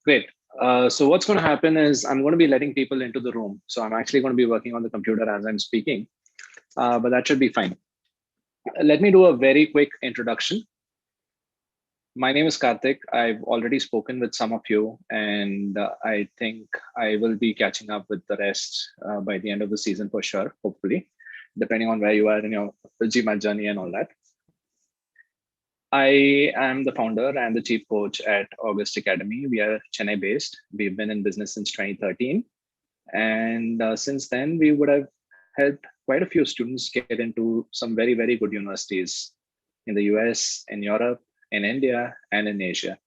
Great. So what's going to happen is I'm going to be letting people into the room. So I'm actually going to be working on the computer as I'm speaking, but that should be fine. Let me do a very quick introduction. My name is Karthik. I've already spoken with some of you, and I think I will be catching up with the rest by the end of the season for sure, hopefully, depending on where you are in your GMAT journey and all that. I am the founder and the chief coach at HKUST Academy. We are Chennai based. We've been in business since 2013. And since then, we would have helped quite a few students get into some very, very good universities in the US, in Europe, in India, and in Asia.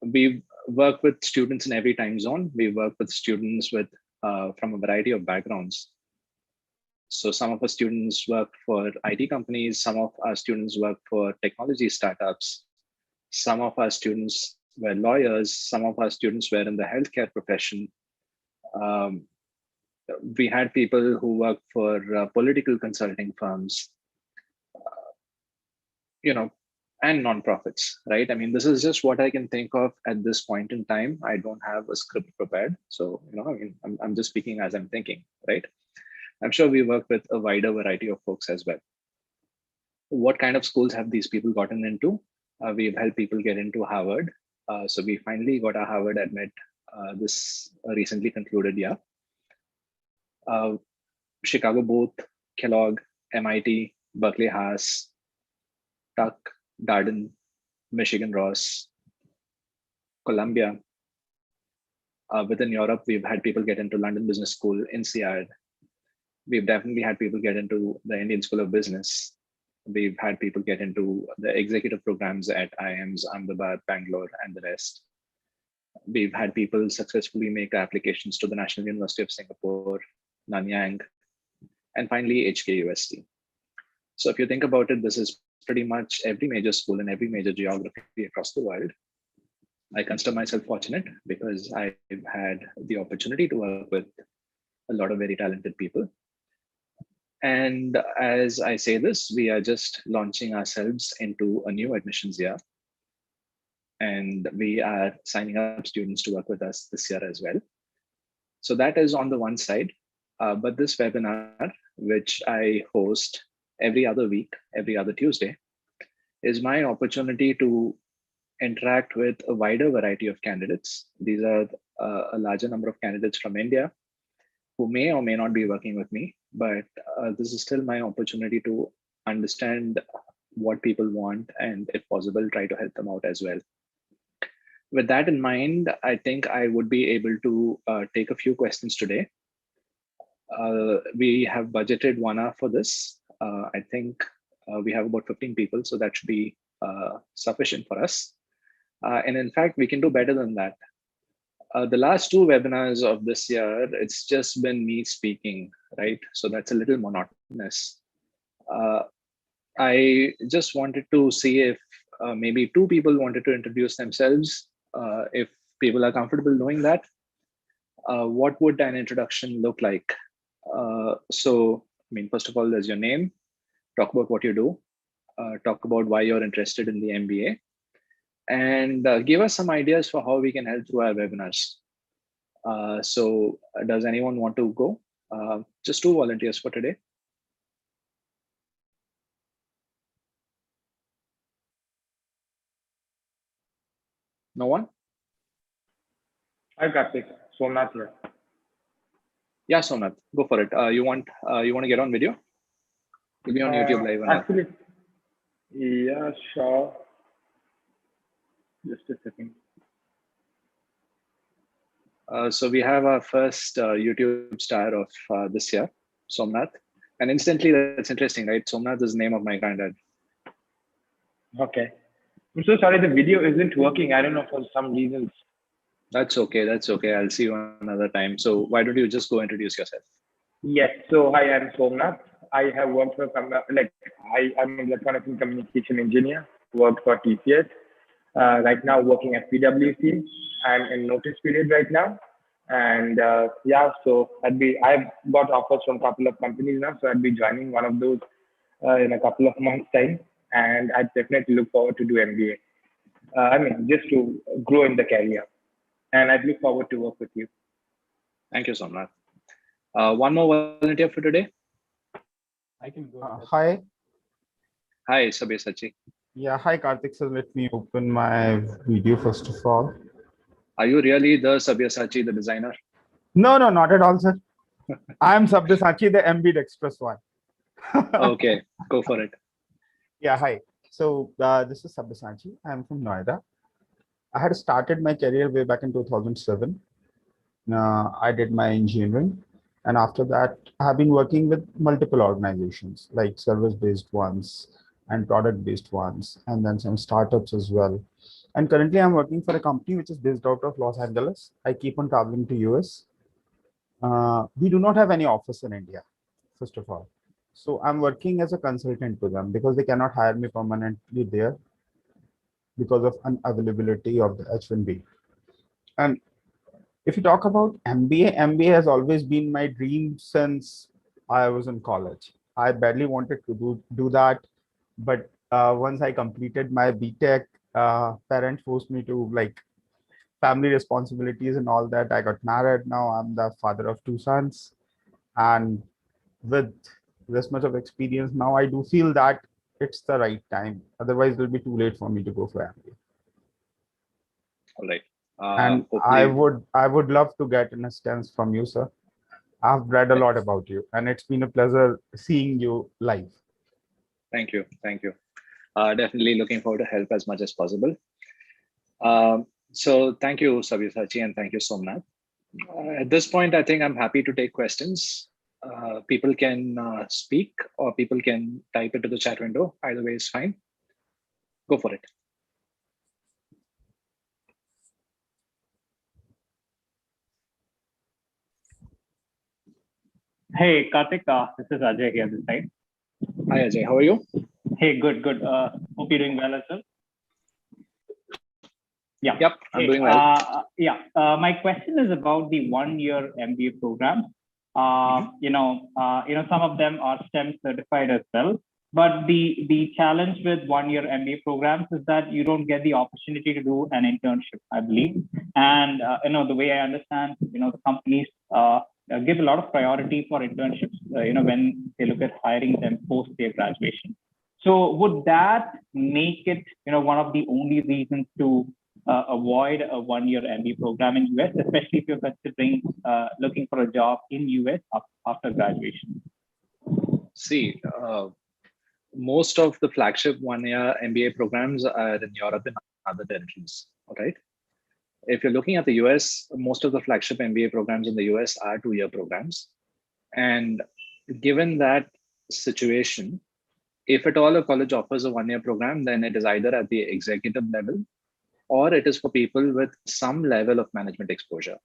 We work with students in every time zone. We work with students with from a variety of backgrounds. So some of our students work for IT companies, some of our students work for technology startups, some of our students were lawyers, some of our students were in the healthcare profession. We had people who work for political consulting firms, and nonprofits, right? I mean, this is just what I can think of at this point in time. I don't have a script prepared. So, I'm just speaking as I'm thinking, right? I'm sure we work with a wider variety of folks as well. What kind of schools have these people gotten into? We've helped people get into Harvard. So we finally got our Harvard admit this recently concluded year. Chicago Booth, Kellogg, MIT, Berkeley Haas, Tuck, Darden, Michigan Ross, Columbia. Within Europe, we've had people get into London Business School, INSEAD. We've definitely had people get into the Indian School of Business. We've had people get into the executive programs at IIMs, Ahmedabad, Bangalore, and the rest. We've had people successfully make applications to the National University of Singapore, Nanyang, and finally HKUST. So if you think about it, this is pretty much every major school in every major geography across the world. I consider myself fortunate because I've had the opportunity to work with a lot of very talented people. And as I say this, we are just launching ourselves into a new admissions year. And we are signing up students to work with us this year as well. So that is on the one side. But this webinar, which I host every other week, every other Tuesday, is my opportunity to interact with a wider variety of candidates. These are a larger number of candidates from India who may or may not be working with me, but this is still my opportunity to understand what people want and, if possible, try to help them out as well. With that in mind, I think I would be able to take a few questions today. We have budgeted 1 hour for this. I think we have about 15 people, so that should be sufficient for us. And in fact, we can do better than that. The last 2 webinars of this year, it's just been me speaking, right? So that's a little monotonous. I just wanted to see if maybe 2 people wanted to introduce themselves. If people are comfortable doing that, what would an introduction look like? So, first of all, there's your name, talk about what you do, talk about why you're interested in the MBA, and give us some ideas for how we can help through our webinars. So does anyone want to go? Just 2 volunteers for today. No one? Hi, Karthik. Somnath here. Yeah, Somnath, go for it. You want to get on video? You'll be on YouTube live. Actually, yeah, sure. Just a second. So we have our first YouTube star of this year, Somnath. And instantly, that's interesting, right? Somnath is the name of my granddad. Okay. I'm so sorry, the video isn't working. I don't know, for some reasons. That's okay. That's okay. I'll see you another time. So why don't you just go introduce yourself? Yes. So hi, I'm Somnath. I have worked for I'm an electronics and communication engineer. Worked for TCS. Right now, working at PwC. I'm in notice period right now, and yeah. So I've got offers from a couple of companies now. So I'd be joining one of those in a couple of months' time, and I definitely look forward to do MBA. just to grow in the career. And I look forward to work with you. Thank you, Somnath. One more volunteer for today. I can go. Hi. Hi, Sabyasachi. Yeah, hi, Karthik. So let me open my video first of all. Are you really the Sabyasachi, the designer? No, not at all, sir. I'm Sabyasachi, the ambidextrous one. Okay, go for it. Yeah, hi. So this is Sabyasachi. I'm from Noida. I had started my career way back in 2007. I did my engineering. And after that, I have been working with multiple organizations, like service-based ones and product-based ones, and then some startups as well. And currently, I'm working for a company which is based out of Los Angeles. I keep on traveling to US. We do not have any office in India, first of all. So I'm working as a consultant to them because they cannot hire me permanently there because of unavailability of the H1B. And if you talk about MBA, MBA has always been my dream since I was in college. I badly wanted to do that, but once I completed my BTech, parents forced me to like family responsibilities and all that. I got married. Now I'm the father of 2 sons, and with this much of experience, now I do feel that it's the right time. Otherwise, it'll be too late for me to go for MBA. All right. And I would love to get an assistance from you, sir. I've read a lot about you, and it's been a pleasure seeing you live. Thank you. Definitely looking forward to help as much as possible. So thank you, Sabyasachi, and thank you, Somnath. At this point, I think I'm happy to take questions. People can speak or people can type into the chat window. Either way is fine. Go for it. Hey, Karthik, this is Ajay here this side. Hi, Ajay. How are you? Hey, good. Hope you're doing well as well. Yeah. Yep, I'm doing well. My question is about the one-year MBA program. Some of them are STEM certified as well. But the challenge with one-year MBA programs is that you don't get the opportunity to do an internship, I believe. And the way I understand, the companies give a lot of priority for internships, when they look at hiring them post their graduation. So would that make it, one of the only reasons to avoid a one-year MBA program in US, especially if you're considering looking for a job in US after graduation? See, most of the flagship one-year MBA programs are in Europe and other territories, right? If you're looking at the US, most of the flagship MBA programs in the US are 2-year programs. And given that situation, if at all a college offers a one-year program, then it is either at the executive level or it is for people with some level of management exposure,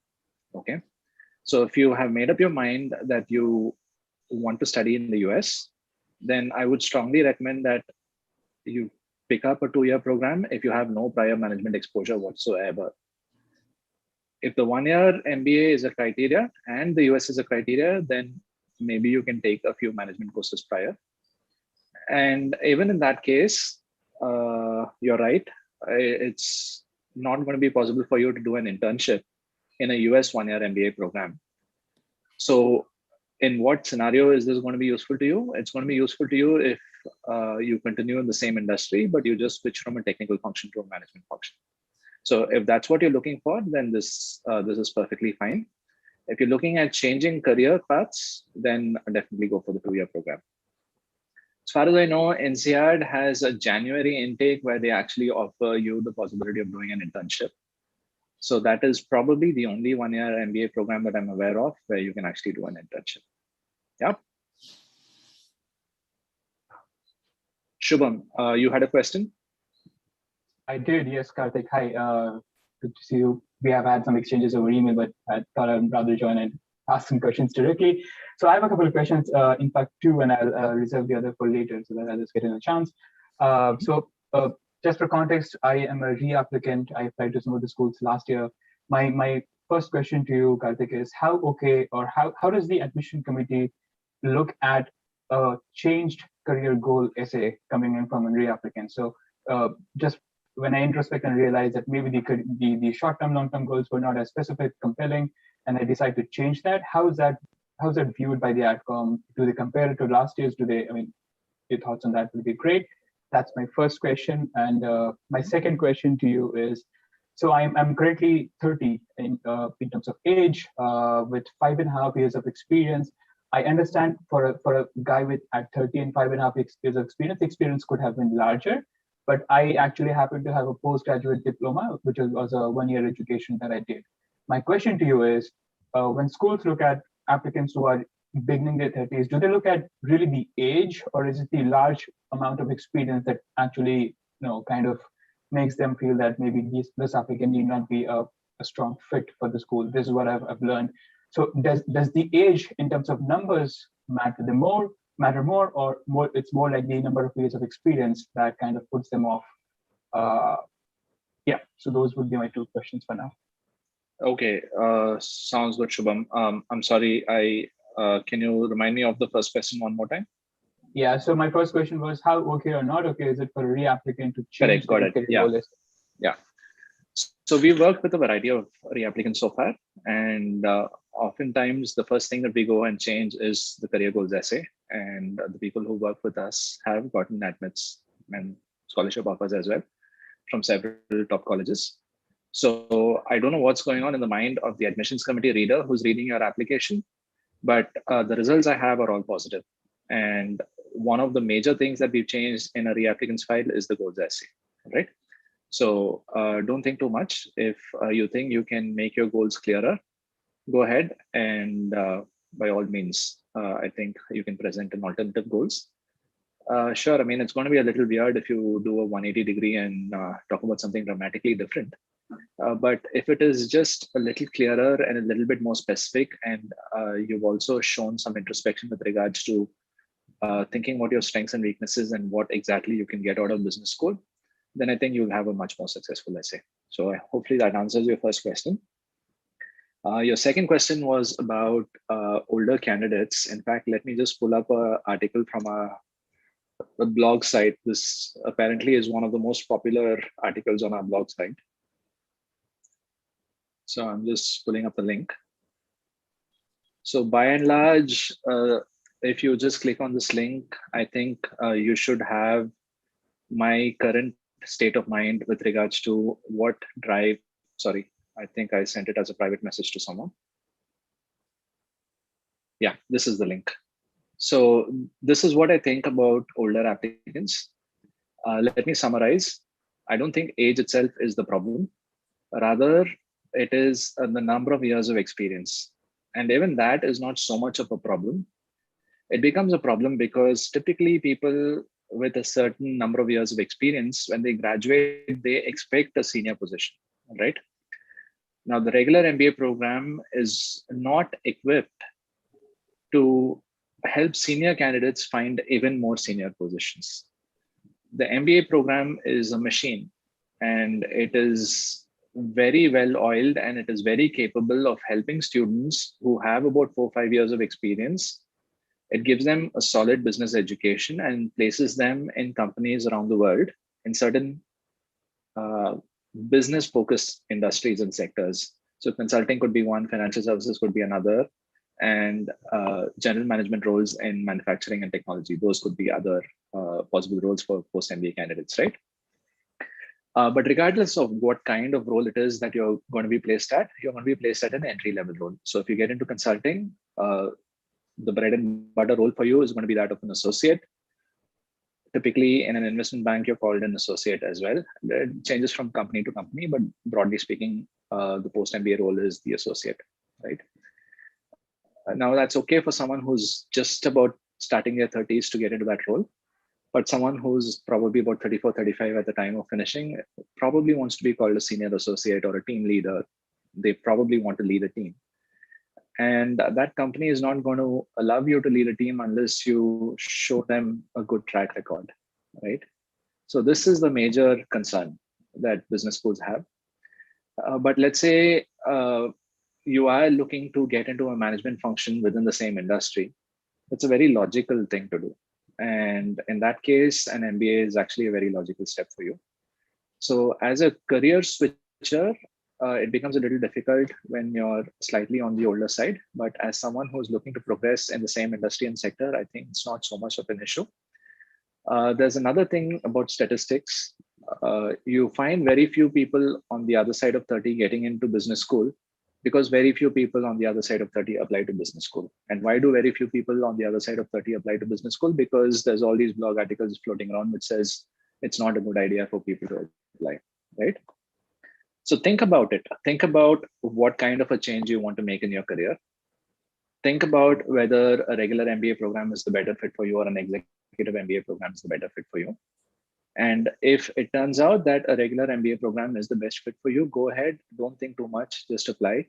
okay? So if you have made up your mind that you want to study in the US, then I would strongly recommend that you pick up a 2-year program if you have no prior management exposure whatsoever. If the one-year MBA is a criteria and the US is a criteria, then maybe you can take a few management courses prior. And even in that case, you're right. It's not going to be possible for you to do an internship in a US one-year MBA program. So in what scenario is this going to be useful to you? It's going to be useful to you if you continue in the same industry, but you just switch from a technical function to a management function. So if that's what you're looking for, then this is perfectly fine. If you're looking at changing career paths, then definitely go for the 2-year program. As far as I know, INSEAD has a January intake where they actually offer you the possibility of doing an internship. So that is probably the only one-year MBA program that I'm aware of where you can actually do an internship. Yeah. Shubham, you had a question? I did, yes, Karthik. Hi, good to see you. We have had some exchanges over email, but I thought I'd rather join and ask some questions directly. So I have a couple of questions, in fact, 2, and I'll reserve the other for later so that I'll just get in a chance. Just for context, I am a reapplicant. I applied to some of the schools last year. My first question to you, Karthik, is how does the admission committee look at a changed career goal essay coming in from a reapplicant? So just when I introspect and realize that maybe the short-term, long-term goals were not as specific, compelling, and I decide to change that, how's that viewed by the AdCom? Do they compare it to last year's? Your thoughts on that would be great. That's my first question. And my second question to you is, so I'm currently 30 in terms of age, with 5.5 years of experience. I understand for a guy at 30 and 5.5 years of experience could have been larger, but I actually happen to have a postgraduate diploma, which was a 1-year education that I did. My question to you is, when schools look at applicants who are beginning their 30s, do they look at really the age, or is it the large amount of experience that actually, kind of makes them feel that maybe this applicant need not be a strong fit for the school? This is what I've learned. So does the age in terms of numbers matter more, or more? It's more like the number of years of experience that kind of puts them off. Yeah. So those would be my two questions for now. Okay. Sounds good, Shubham. I'm sorry. Can you remind me of the first question one more time? Yeah. So my first question was, how okay or not okay is it for a reapplicant to change? Correct. Got it. Yeah. So we worked with a variety of reapplicants so far, and oftentimes the first thing that we go and change is the career goals essay. And the people who work with us have gotten admits and scholarship offers as well from several top colleges. So I don't know what's going on in the mind of the admissions committee reader who's reading your application, but the results I have are all positive. And one of the major things that we've changed in a reapplicant's file is the goals essay, right? So don't think too much. If you think you can make your goals clearer, go ahead and by all means, I think you can present an alternative goals. Sure, I mean, it's going to be a little weird if you do a 180 degree and talk about something dramatically different. But if it is just a little clearer and a little bit more specific, and you've also shown some introspection with regards to thinking about your strengths and weaknesses and what exactly you can get out of business school, then I think you'll have a much more successful essay. So hopefully that answers your first question. Your second question was about older candidates. In fact, let me just pull up an article from a blog site. This apparently is one of the most popular articles on our blog site. So I'm just pulling up the link. So by and large, if you just click on this link, I think you should have my current state of mind with regards to what drive, sorry, I think I sent it as a private message to someone. Yeah, this is the link. So this is what I think about older applicants. Let me summarize. I don't think age itself is the problem. Rather, it is the number of years of experience. And even that is not so much of a problem. It becomes a problem because typically people with a certain number of years of experience, when they graduate, they expect a senior position, right? Now, the regular MBA program is not equipped to help senior candidates find even more senior positions. The MBA program is a machine, and it is very well oiled, and it is very capable of helping students who have about 4 or 5 years of experience. It gives them a solid business education and places them in companies around the world in certain business focused industries and sectors. So consulting could be one, financial services could be another, and general management roles in manufacturing and technology. Those could be other possible roles for post-MBA candidates, right? But regardless of what kind of role it is that you're going to be placed at, you're going to be placed at an entry-level role. So if you get into consulting, the bread and butter role for you is going to be that of an associate. Typically, in an investment bank, you're called an associate as well. It changes from company to company, but broadly speaking, the post-MBA role is the associate, right? Now, that's okay for someone who's just about starting their 30s to get into that role. But someone who's probably about 34, 35 at the time of finishing probably wants to be called a senior associate or a team leader. They probably want to lead a team. And that company is not going to allow you to lead a team unless you show them a good track record, right? So this is the major concern that business schools have. But let's say you are looking to get into a management function within the same industry. It's a very logical thing to do. And in that case, an MBA is actually a very logical step for you. So as a career switcher, it becomes a little difficult when you're slightly on the older side. But as someone who's looking to progress in the same industry and sector, I think it's not so much of an issue. There's another thing about statistics. You find very few people on the other side of 30 getting into business school because very few people on the other side of 30 apply to business school. And why do very few people on the other side of 30 apply to business school? Because there's all these blog articles floating around which says it's not a good idea for people to apply, right? So think about it. Think about what kind of a change you want to make in your career. Think about whether a regular MBA program is the better fit for you or an executive MBA program is the better fit for you. And if it turns out that a regular MBA program is the best fit for you, go ahead. Don't think too much, just apply.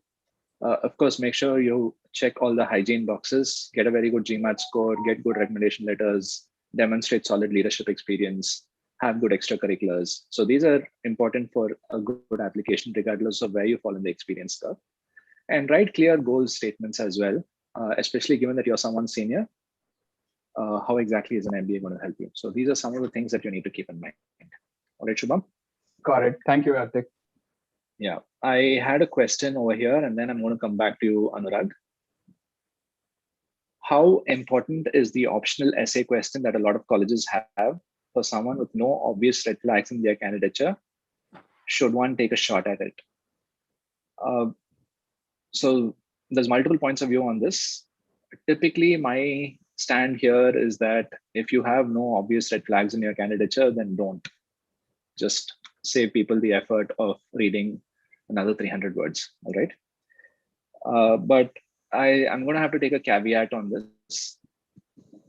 Of course, make sure you check all the hygiene boxes, get a very good GMAT score, get good recommendation letters, demonstrate solid leadership experience, have good extracurriculars. So these are important for a good application, regardless of where you fall in the experience curve. And write clear goal statements as well, especially given that you're someone senior. How exactly is an MBA going to help you? So these are some of the things that you need to keep in mind. All right, Shubham? Got it. Thank you, Karthik. Yeah, I had a question over here, and then I'm going to come back to you, Anurag. How important is the optional essay question that a lot of colleges have for someone with no obvious red flags in their candidature? Should one take a shot at it? So there's multiple points of view on this. Typically, my stand here is that if you have no obvious red flags in your candidature, then don't. Just save people the effort of reading another 300 words, all right? But I'm going to have to take a caveat on this.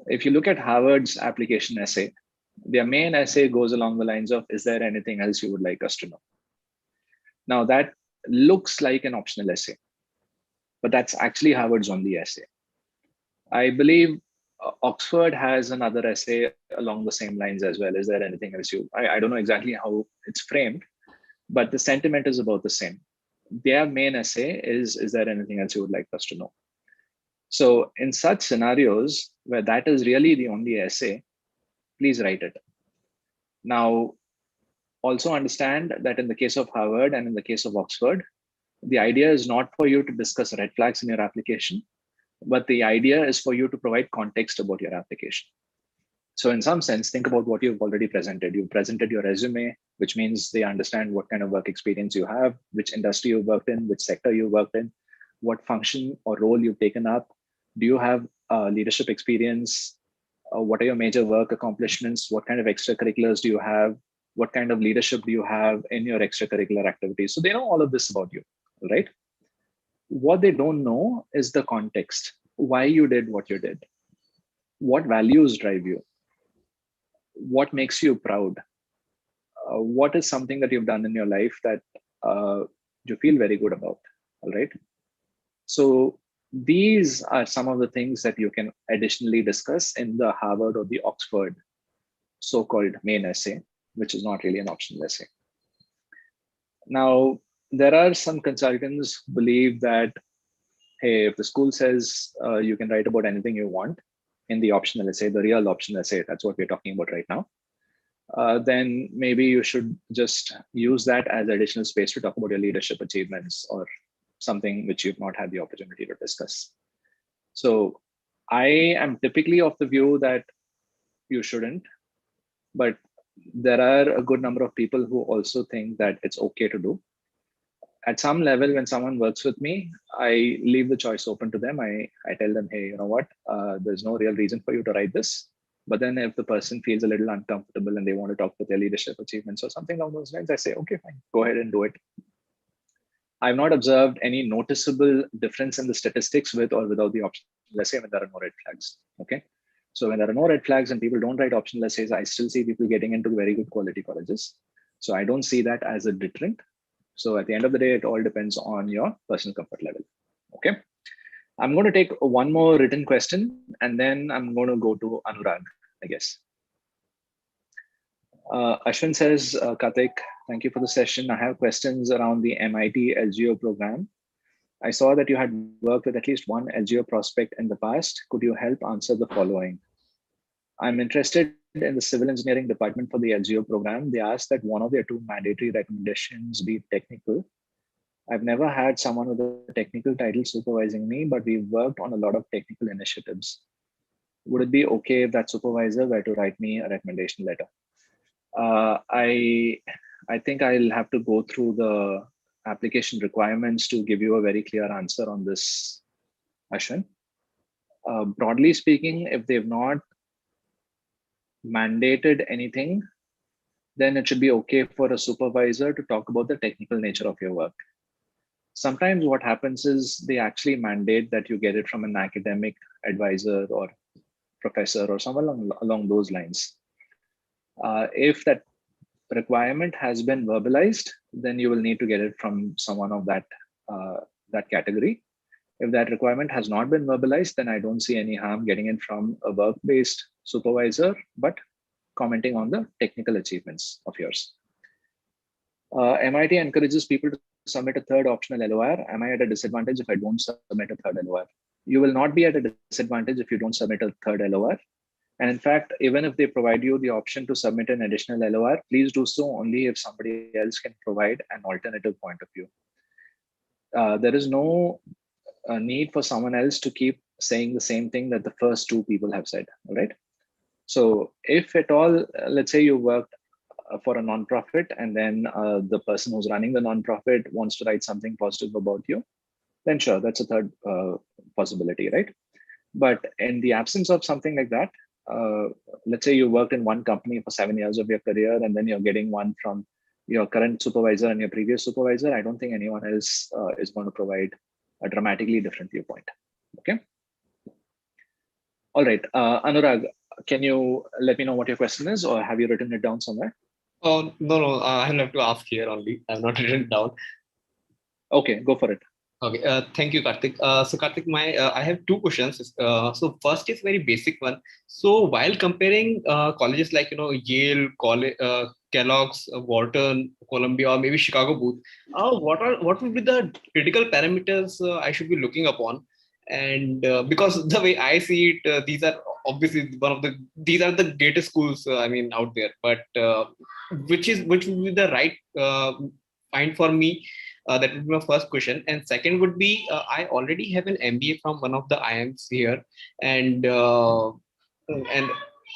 If you look at Harvard's application essay, their main essay goes along the lines of, is there anything else you would like us to know? Now that looks like an optional essay, but that's actually Harvard's only essay. I believe Oxford has another essay along the same lines as well. Is there anything else I don't know exactly how it's framed, but the sentiment is about the same. Their main essay is there anything else you would like us to know? So in such scenarios where that is really the only essay, please write it. Now, also understand that in the case of Harvard and in the case of Oxford, the idea is not for you to discuss red flags in your application, but the idea is for you to provide context about your application. So in some sense, think about what you've already presented. You've presented your resume, which means they understand what kind of work experience you have, which industry you worked in, which sector you worked in, what function or role you've taken up. Do you have leadership experience? What are your major work accomplishments? What kind of extracurriculars do you have? What kind of leadership do you have in your extracurricular activities? So they know all of this about you, right? What they don't know is the context, why you did what you did, what values drive you, what makes you proud, what is something that you've done in your life that you feel very good about, all right? So these are some of the things that you can additionally discuss in the Harvard or the Oxford so-called main essay, which is not really an optional essay. Now, there are some consultants who believe that, hey, if the school says you can write about anything you want in the optional essay, the real optional essay, that's what we're talking about right now, then maybe you should just use that as additional space to talk about your leadership achievements or something which you've not had the opportunity to discuss. So I am typically of the view that you shouldn't, but there are a good number of people who also think that it's okay to do. At some level, when someone works with me, I leave the choice open to them. I tell them, hey, you know what, there's no real reason for you to write this. But then if the person feels a little uncomfortable and they want to talk about their leadership achievements or something along those lines, I say, okay, fine, go ahead and do it. I've not observed any noticeable difference in the statistics with or without the optional essay when there are no red flags, okay? So when there are no red flags and people don't write optional essays, I still see people getting into very good quality colleges. So I don't see that as a deterrent. So at the end of the day, it all depends on your personal comfort level, okay? I'm going to take one more written question and then I'm going to go to Anurag, I guess. Ashwin says, Karthik, thank you for the session. I have questions around the MIT LGO program. I saw that you had worked with at least one LGO prospect in the past. Could you help answer the following? I'm interested in the civil engineering department for the LGO program, they asked that one of their two mandatory recommendations be technical. I've never had someone with a technical title supervising me, but we've worked on a lot of technical initiatives. Would it be okay if that supervisor were to write me a recommendation letter? I think I'll have to go through the application requirements to give you a very clear answer on this, Ashwin. Broadly speaking, if they've not mandated anything, then it should be okay for a supervisor to talk about the technical nature of your work. Sometimes what happens is they actually mandate that you get it from an academic advisor or professor or someone along those lines. If that requirement has been verbalized, then you will need to get it from someone of that category. If that requirement has not been verbalized, then I don't see any harm getting it from a work-based supervisor, but commenting on the technical achievements of yours. MIT encourages people to submit a third optional LOR. Am I at a disadvantage if I don't submit a third LOR? You will not be at a disadvantage if you don't submit a third LOR. And in fact, even if they provide you the option to submit an additional LOR, please do so only if somebody else can provide an alternative point of view. There is no need for someone else to keep saying the same thing that the first two people have said, all right? So if at all, let's say you worked for a nonprofit and then the person who's running the nonprofit wants to write something positive about you, then sure, that's a third possibility, right? But in the absence of something like that, let's say you worked in one company for 7 years of your career and then you're getting one from your current supervisor and your previous supervisor, I don't think anyone else is going to provide a dramatically different viewpoint, okay? All right, Anurag, can you let me know what your question is, or have you written it down somewhere? Oh, no, I'll have to ask here only. I've not written it down. Okay, go for it. Okay, thank you, Karthik. So Karthik, I have two questions. So first is very basic one. So while comparing colleges like, Yale, Kellogg's, Wharton, Columbia, or maybe Chicago Booth, what would be the critical parameters I should be looking upon? And because the way I see it, these are obviously these are the greatest schools out there. But which would be the right find for me? That would be my first question. And second would be, I already have an MBA from one of the IIMs here, and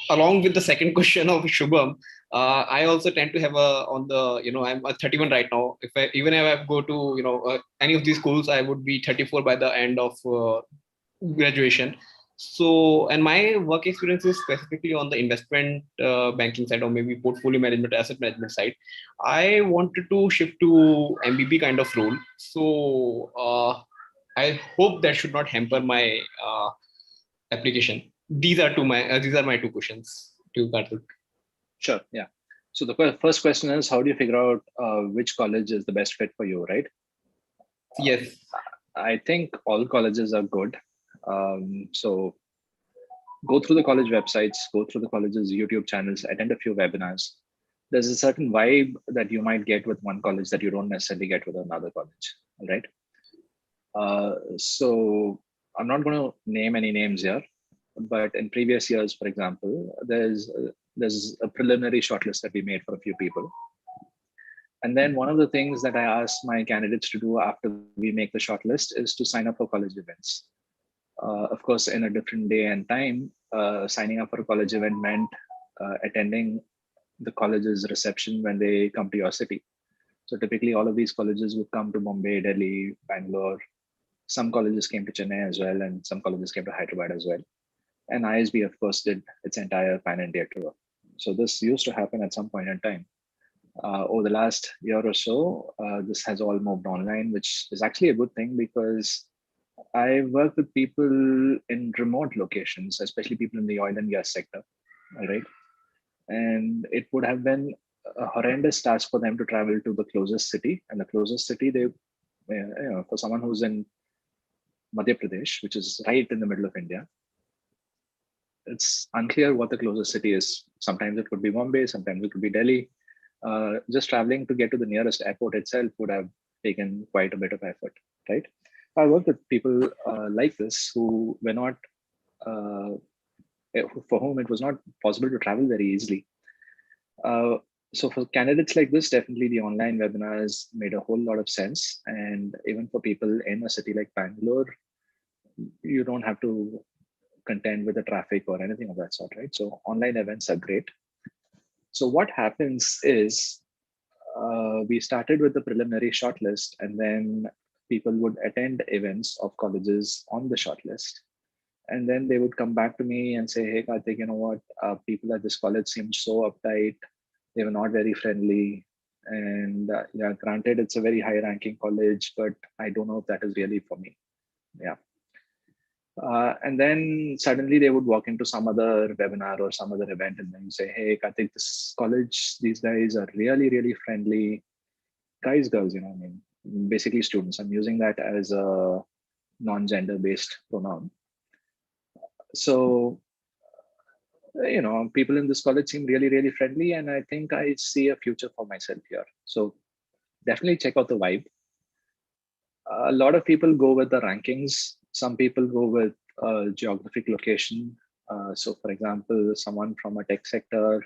along with the second question of Shubham, I also tend to have I'm 31 right now. Even if I go to any of these schools, I would be 34 by the end of graduation. So, and my work experience is specifically on the investment banking side, or maybe portfolio management, asset management side. I wanted to shift to MBB kind of role. So I hope that should not hamper my application. These are my two questions to Karthik. Sure, yeah. So the first question is, how do you figure out which college is the best fit for you, right? Yes. I think all colleges are good. So go through the college websites, go through the college's YouTube channels, attend a few webinars. There's a certain vibe that you might get with one college that you don't necessarily get with another college, right? So I'm not going to name any names here, but in previous years, for example, there's a preliminary shortlist that we made for a few people. And then one of the things that I ask my candidates to do after we make the shortlist is to sign up for college events. Of course, in a different day and time, signing up for a college event meant attending the college's reception when they come to your city. So typically all of these colleges would come to Bombay, Delhi, Bangalore. Some colleges came to Chennai as well, and some colleges came to Hyderabad as well. And ISB, of course, did its entire pan-India tour. So this used to happen at some point in time. Over the last year or so, this has all moved online, which is actually a good thing because I work with people in remote locations, especially people in the oil and gas sector, right? And it would have been a horrendous task for them to travel to the closest city. And the closest city, for someone who's in Madhya Pradesh, which is right in the middle of India, it's unclear what the closest city is. Sometimes it could be Bombay, sometimes it could be Delhi. Just traveling to get to the nearest airport itself would have taken quite a bit of effort, right? I work with people like this who were not for whom it was not possible to travel very easily. So for candidates like this, definitely the online webinars made a whole lot of sense. And even for people in a city like Bangalore, you don't have to contend with the traffic or anything of that sort, right? So online events are great. So what happens is we started with the preliminary shortlist, and then people would attend events of colleges on the shortlist. And then they would come back to me and say, hey, Karthik, you know what? People at this college seemed so uptight. They were not very friendly. And yeah, granted, it's a very high ranking college, but I don't know if that is really for me. Yeah. And then suddenly they would walk into some other webinar or some other event and then say, hey, Karthik, this college, these guys are really, really friendly. Guys, girls, you know, I mean, basically students. I'm using that as a non-gender based pronoun. So, you know, people in this college seem really, really friendly. And I think I see a future for myself here. So definitely check out the vibe. A lot of people go with the rankings. Some people go with geographic location. So for example, someone from a tech sector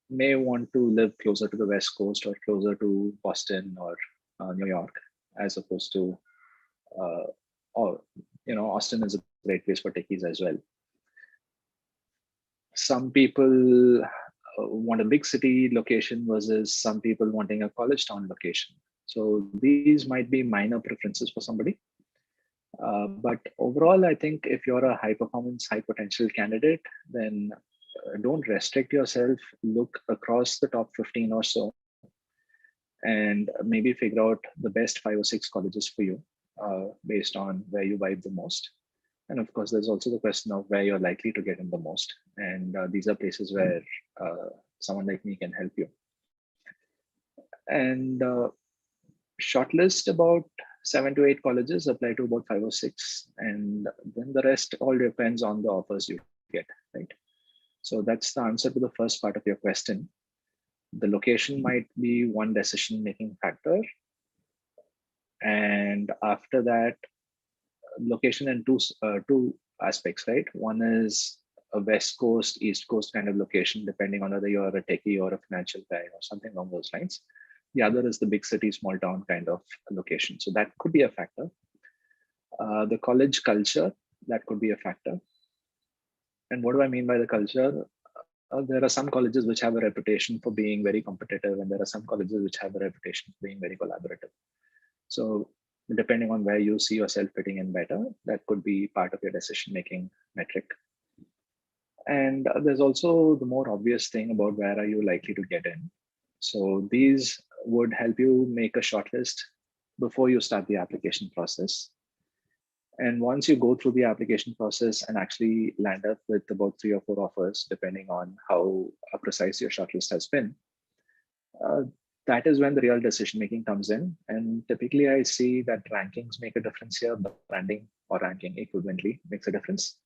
may want to live closer to the West Coast or closer to Boston or New York, as opposed to, or, you know, Austin is a great place for techies as well. Some people want a big city location versus some people wanting a college town location. So these might be minor preferences for somebody. But overall, I think if you're a high performance, high potential candidate, then don't restrict yourself. Look across the top 15 or so, and maybe figure out the best 5 or 6 colleges for you based on where you vibe the most. And of course, there's also the question of where you're likely to get in the most. And these are places where someone like me can help you. And shortlist about 7 to 8 colleges, apply to about 5 or 6. And then the rest all depends on the offers you get, right? So that's the answer to the first part of your question. The location might be one decision-making factor. And after that, location in two aspects, right? One is a West Coast, East Coast kind of location, depending on whether you're a techie or a financial guy or something along those lines. The other is the big city, small town kind of location. So that could be a factor. The college culture, that could be a factor. And what do I mean by the culture? There are some colleges which have a reputation for being very competitive, and there are some colleges which have a reputation for being very collaborative. So depending on where you see yourself fitting in better, that could be part of your decision-making metric. And there's also the more obvious thing about where are you likely to get in. So these would help you make a shortlist before you start the application process. And once you go through the application process and actually land up with about 3 or 4 offers, depending on how precise your shortlist has been, that is when the real decision-making comes in. And typically I see that rankings make a difference here, but branding or ranking equivalently makes a difference.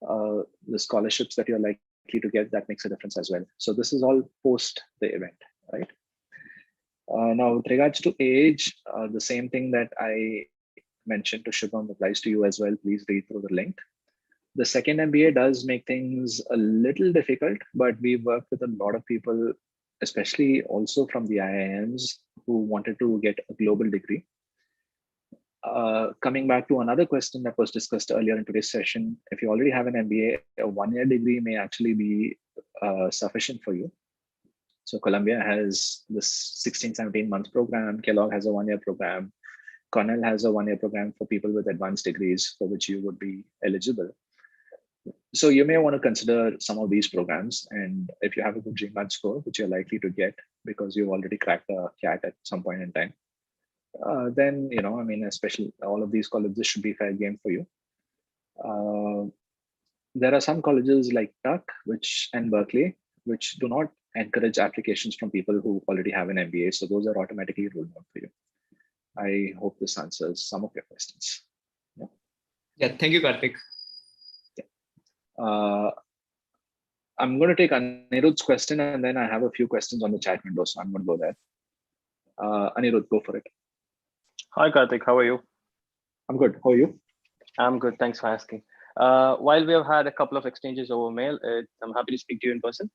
The scholarships that you're likely to get, that makes a difference as well. So this is all post the event, right? Now, with regards to age, the same thing that I mentioned to Shubham applies to you as well. Please read through the link. The second MBA does make things a little difficult, but we worked with a lot of people, especially also from the IIMs, who wanted to get a global degree. Coming back to another question that was discussed earlier in today's session, if you already have an MBA, a 1-year degree may actually be sufficient for you. So Columbia has this 16-17 month program. Kellogg has a 1-year program. Cornell has a 1-year program for people with advanced degrees for which you would be eligible. So you may want to consider some of these programs. And if you have a good GMAT score, which you're likely to get because you've already cracked the CAT at some point in time, then, you know, I mean, especially all of these colleges should be fair game for you. There are some colleges like Tuck and Berkeley, which do not encourage applications from people who already have an MBA. So those are automatically ruled out for you. I hope this answers some of your questions. Yeah, thank you, Karthik. I'm going to take Anirudh's question, and then I have a few questions on the chat window, so I'm going to go there. Anirudh, go for it. Hi, Karthik. How are you? I'm good. How are you? I'm good. Thanks for asking. While we have had a couple of exchanges over mail, I'm happy to speak to you in person.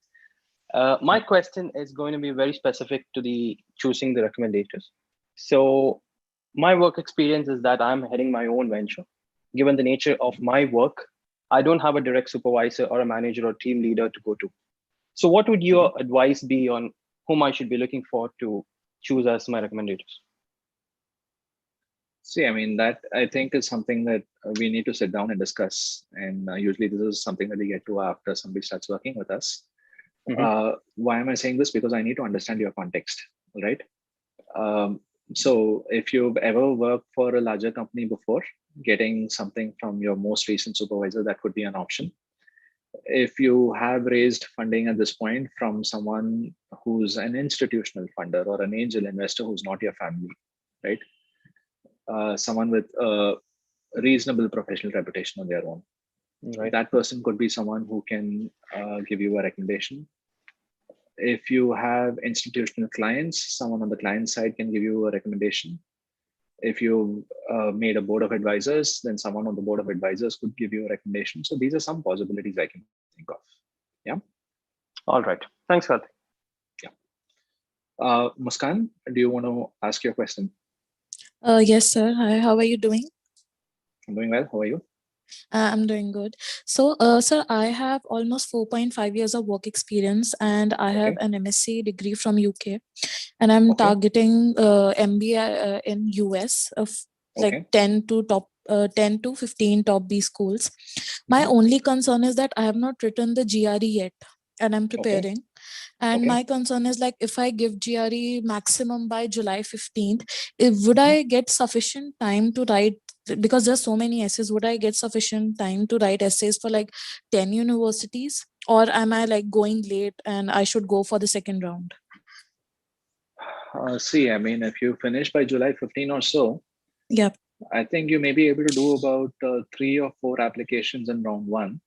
My question is going to be very specific to the choosing the recommendators. So my work experience is that I'm heading my own venture. Given the nature of my work, I don't have a direct supervisor or a manager or team leader to go to. So what would your advice be on whom I should be looking for to choose as my recommendators? See, I mean, that I think is something that we need to sit down and discuss. And usually this is something that we get to after somebody starts working with us. Why am I saying this? Because I need to understand your context, right? So if you've ever worked for a larger company before, getting something from your most recent supervisor, that could be an option. If you have raised funding at this point from someone who's an institutional funder or an angel investor who's not your family, right? Someone with a reasonable professional reputation on their own. Right. That person could be someone who can give you a recommendation. If you have institutional clients, someone on the client side can give you a recommendation. If you made a board of advisors, then someone on the board of advisors could give you a recommendation. So these are some possibilities I can think of. Yeah. All right. Thanks, Karthik. Yeah. Muskan, do you want to ask your question? Yes, sir. Hi, how are you doing? I'm doing well. How are you? I'm doing good. So, sir, I have almost 4.5 years of work experience and I have an MSc degree from UK. And I'm targeting MBA in US of like 10 to 15 top B schools. My only concern is that I have not written the GRE yet and I'm preparing. And my concern is like, if I give GRE maximum by July 15th, would I get sufficient time to write, because there's so many essays, would I get sufficient time to write essays for like 10 universities? Or am I like going late and I should go for the second round? See, I mean, if you finish by July 15 or so, yeah, I think you may be able to do about 3 or 4 applications in round 1.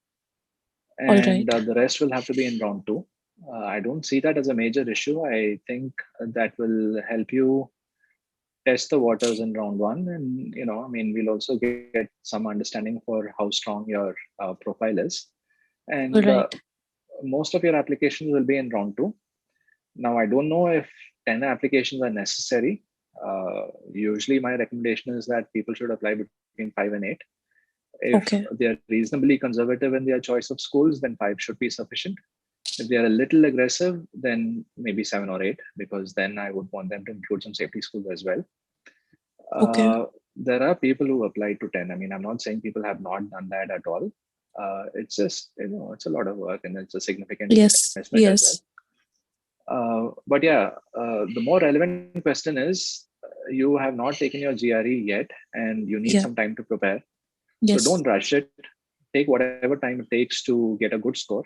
And the rest will have to be in round 2. I don't see that as a major issue. I think that will help you test the waters in round 1. And, you know, I mean, we'll also get some understanding for how strong your profile is. And most of your applications will be in round 2. Now, I don't know if 10 applications are necessary. Usually my recommendation is that people should apply between 5 and 8. If they're reasonably conservative in their choice of schools, then 5 should be sufficient. If they are a little aggressive, then maybe 7 or 8, because then I would want them to include some safety schools as well. There are people who apply to 10. I mean, I'm not saying people have not done that at all. It's just, you know, it's a lot of work and it's a significant investment as well. But yeah, the more relevant question is, you have not taken your GRE yet and you need some time to prepare. So don't rush it. Take whatever time it takes to get a good score.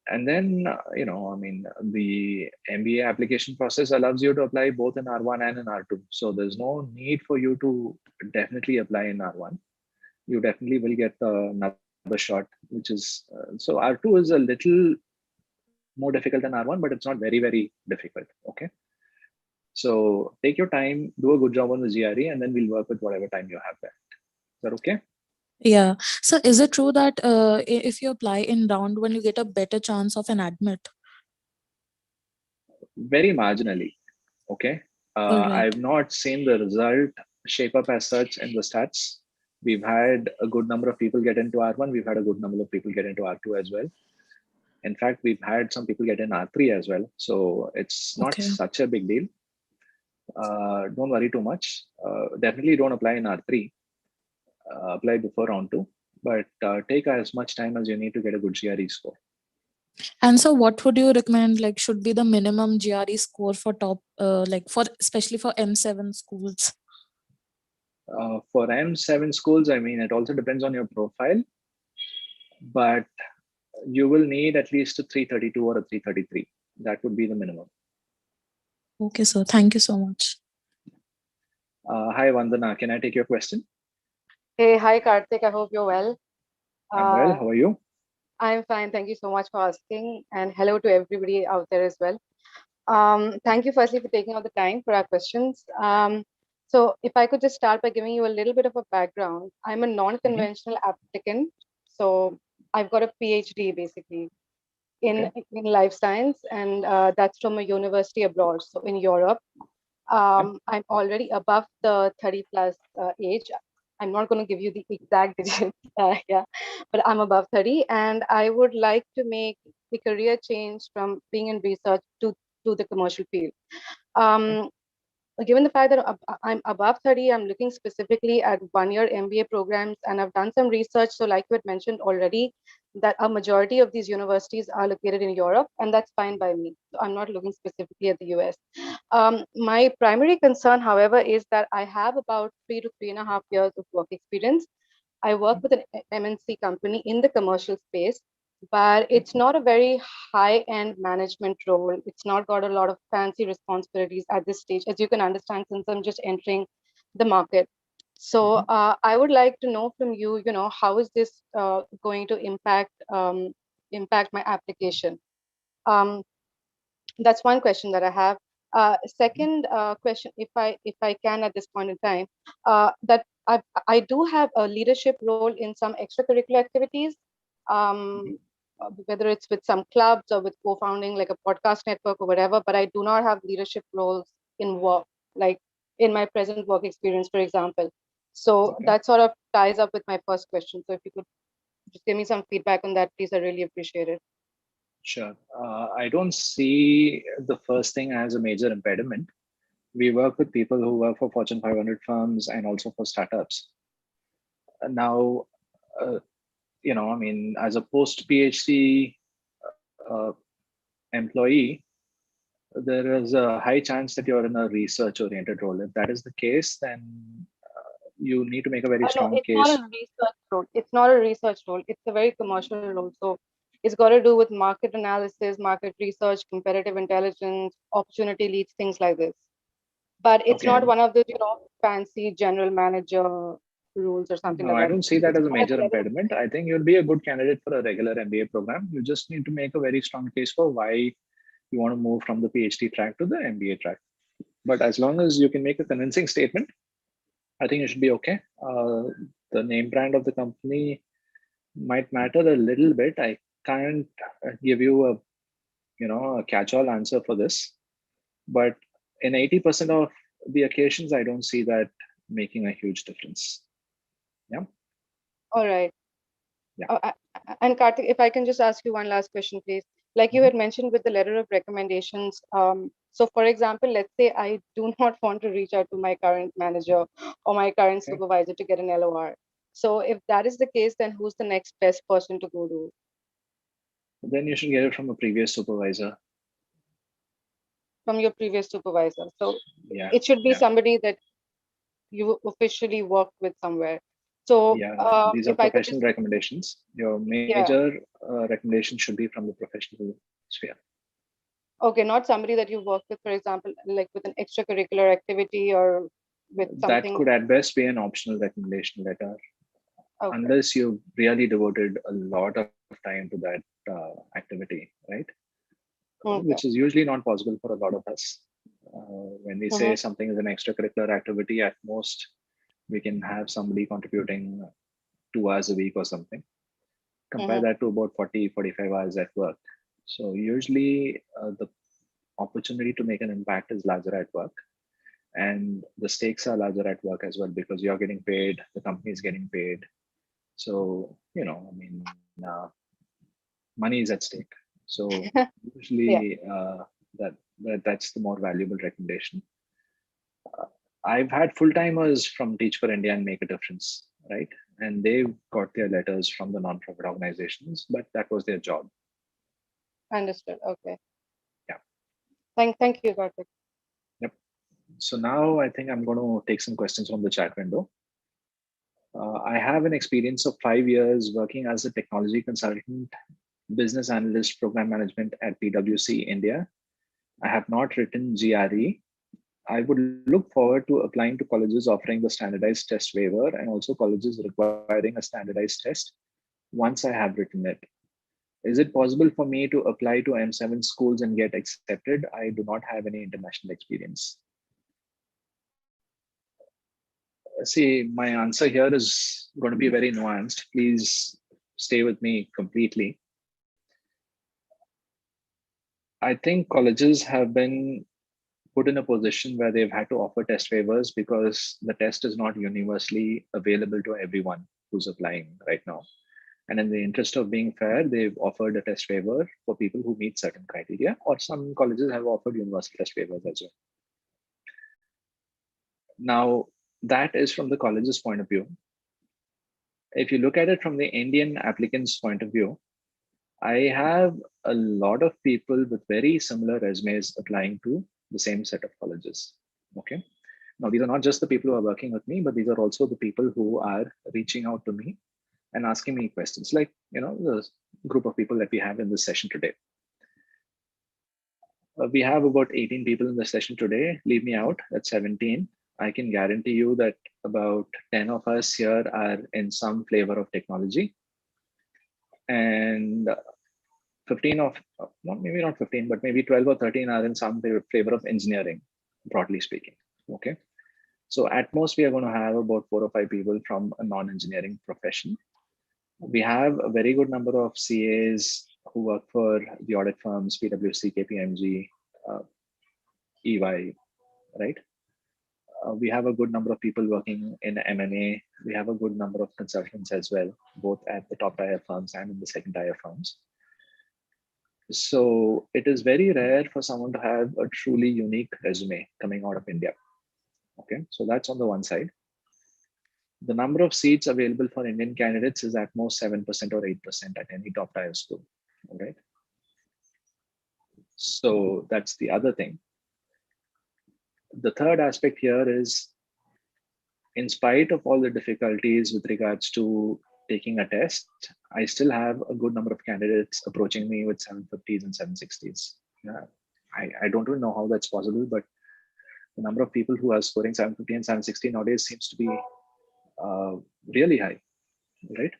And then, you know, I mean, the MBA application process allows you to apply both in R1 and in R2. So there's no need for you to definitely apply in R1. You definitely will get another shot, which is, so R2 is a little more difficult than R1, but it's not very, very difficult. Okay. So take your time, do a good job on the GRE, and then we'll work with whatever time you have left. Is that okay? Yeah. So is it true that if you apply in round 1, you get a better chance of an admit? Very marginally. Okay. I've not seen the result shape up as such in the stats. We've had a good number of people get into R1. We've had a good number of people get into R2 as well. In fact, we've had some people get in R3 as well. So it's not such a big deal. Don't worry too much. Definitely don't apply in R3. Apply before round 2, but take as much time as you need to get a good GRE score. And so what would you recommend, like, should be the minimum GRE score for top, like for, especially for M7 schools? For M7 schools, I mean, it also depends on your profile, but you will need at least a 332 or a 333. That would be the minimum. Okay, so thank you so much. Hi, Vandana. Can I take your question? Hey, hi, Karthik. I hope you're well. I'm well. How are you? I'm fine. Thank you so much for asking. And hello to everybody out there as well. Thank you firstly for taking out the time for our questions. So if I could just start by giving you a little bit of a background, I'm a non-conventional applicant So I've got a PhD basically in life science, and that's from a university abroad, so in Europe. I'm already above the 30 plus age. I'm not going to give you the exact digit, yeah, but I'm above 30, and I would like to make a career change from being in research to the commercial field. Um, Given the fact that I'm above 30, I'm looking specifically at 1-year MBA programs, and I've done some research. So like you had mentioned already, that a majority of these universities are located in Europe, and that's fine by me. So I'm not looking specifically at the US. My primary concern, however, is that I have about 3 to 3.5 years of work experience. I work with an MNC company in the commercial space, but it's not a very high-end management role. It's not got a lot of fancy responsibilities at this stage, as you can understand, since I'm just entering the market. So I would like to know from you, how is this going to impact my application? That's one question that I have. Second question, if I can at this point in time, that I do have a leadership role in some extracurricular activities, whether it's with some clubs or with co-founding like a podcast network or whatever. But I do not have leadership roles in work, like in my present work experience, for example. So that sort of ties up with my first question. So if you could just give me some feedback on that, please, I really appreciate it. Sure. I don't see the first thing as a major impediment. We work with people who work for Fortune 500 firms and also for startups. Now, I mean, as a post-PhD employee, there is a high chance that you're in a research-oriented role. If that is the case, then you need to make a very strong it's case. Not a research role. It's not a research role. It's a very commercial role. So it's got to do with market analysis, market research, competitive intelligence, opportunity leads, things like this. But it's not one of the fancy general manager rules or something No, like that. I don't see that as a major impediment. I think you'll be a good candidate for a regular MBA program. You just need to make a very strong case for why you want to move from the PhD track to the MBA track. But as long as you can make a convincing statement, I think it should be okay. The name brand of the company might matter a little bit. I can't give you a catch-all answer for this, but in 80% of the occasions, I don't see that making a huge difference. Yeah. All right. Yeah. And Karthik, if I can just ask you one last question, please. Like you had mentioned with the letter of recommendations. So for example, let's say I do not want to reach out to my current manager or my current supervisor to get an LOR. So if that is the case, then who's the next best person to go to? Then you should get it from a previous supervisor. From your previous supervisor. So it should be somebody that you officially worked with somewhere. So these are professional recommendations. Your major recommendation should be from the professional sphere. Okay, not somebody that you work with, for example, like with an extracurricular activity or with something. That could at best be an optional recommendation letter, unless you really devoted a lot of time to that activity, right? Which is usually not possible for a lot of us. When we say something is an extracurricular activity, at most we can have somebody contributing 2 hours a week or something. Compare that to about 40, 45 hours at work. So usually the opportunity to make an impact is larger at work, and the stakes are larger at work as well, because you're getting paid, the company is getting paid. So, money is at stake. So usually that's the more valuable recommendation. I've had full-timers from Teach for India and Make a Difference, right? And they've got their letters from the non-profit organizations, but that was their job. Understood. Okay. Yeah. Thank you, Karthik. Yep. So now I think I'm going to take some questions from the chat window. I have an experience of 5 years working as a technology consultant, business analyst, program management at PwC India. I have not written GRE. I would look forward to applying to colleges offering the standardized test waiver and also colleges requiring a standardized test once I have written it. Is it possible for me to apply to M7 schools and get accepted? I do not have any international experience. See, my answer here is going to be very nuanced. Please stay with me completely. I think colleges have been put in a position where they've had to offer test waivers because the test is not universally available to everyone who's applying right now. And in the interest of being fair, they've offered a test waiver for people who meet certain criteria, or some colleges have offered universal test waivers as well. Now, that is from the college's point of view. If you look at it from the Indian applicant's point of view, I have a lot of people with very similar resumes applying to the same set of colleges. Okay. Now, these are not just the people who are working with me, but these are also the people who are reaching out to me and asking me questions, like, the group of people that we have in this session today. We have about 18 people in the session today. Leave me out, that's 17. I can guarantee you that about 10 of us here are in some flavor of technology. And 15 of, well, maybe not 15, but maybe 12 or 13 are in some flavor of engineering, broadly speaking. Okay. So at most, we are going to have about 4 or 5 people from a non-engineering profession. We have a very good number of CAs who work for the audit firms, PwC, KPMG, EY, right? We have a good number of people working in M&A. We have a good number of consultants as well, both at the top tier firms and in the second tier firms. So it is very rare for someone to have a truly unique resume coming out of India. Okay, so that's on the one side. The number of seats available for Indian candidates is at most 7% or 8% at any top tier school. All right. So that's the other thing. The third aspect here is, in spite of all the difficulties with regards to taking a test, I still have a good number of candidates approaching me with 750s and 760s. Yeah, I don't even know how that's possible, but the number of people who are scoring 750 and 760 nowadays seems to be really high, right?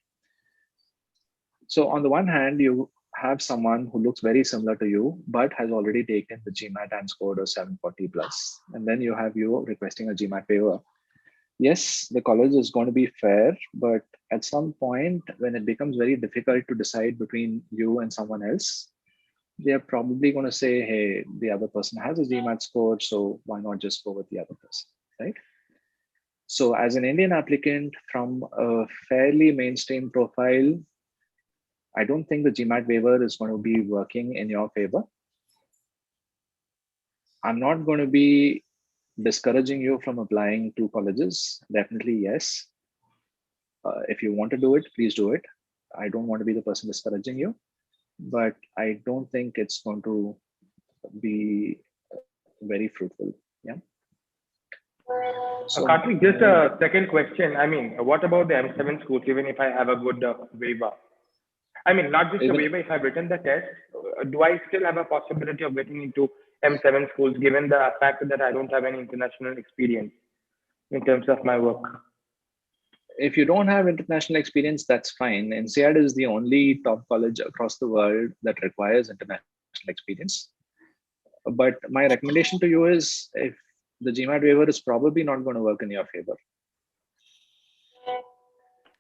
So on the one hand, you have someone who looks very similar to you, but has already taken the GMAT and scored a 740 plus. And then you have you requesting a GMAT waiver. Yes, the college is going to be fair, but at some point when it becomes very difficult to decide between you and someone else, they're probably going to say, hey, the other person has a GMAT score, so why not just go with the other person, right? So as an Indian applicant from a fairly mainstream profile, I don't think the GMAT waiver is going to be working in your favor. I'm not going to be discouraging you from applying to colleges. Definitely, yes. If you want to do it, please do it. I don't want to be the person discouraging you, but I don't think it's going to be very fruitful. Yeah. So, Karthik, just a second question. I mean, what about the M7 schools, even if I have a good waiver? I mean, not just a waiver, if I've written the test, do I still have a possibility of getting into M7 schools, given the fact that I don't have any international experience in terms of my work? If you don't have international experience, that's fine. INSEAD is the only top college across the world that requires international experience. But my recommendation to you is, if the GMAT waiver is probably not going to work in your favor.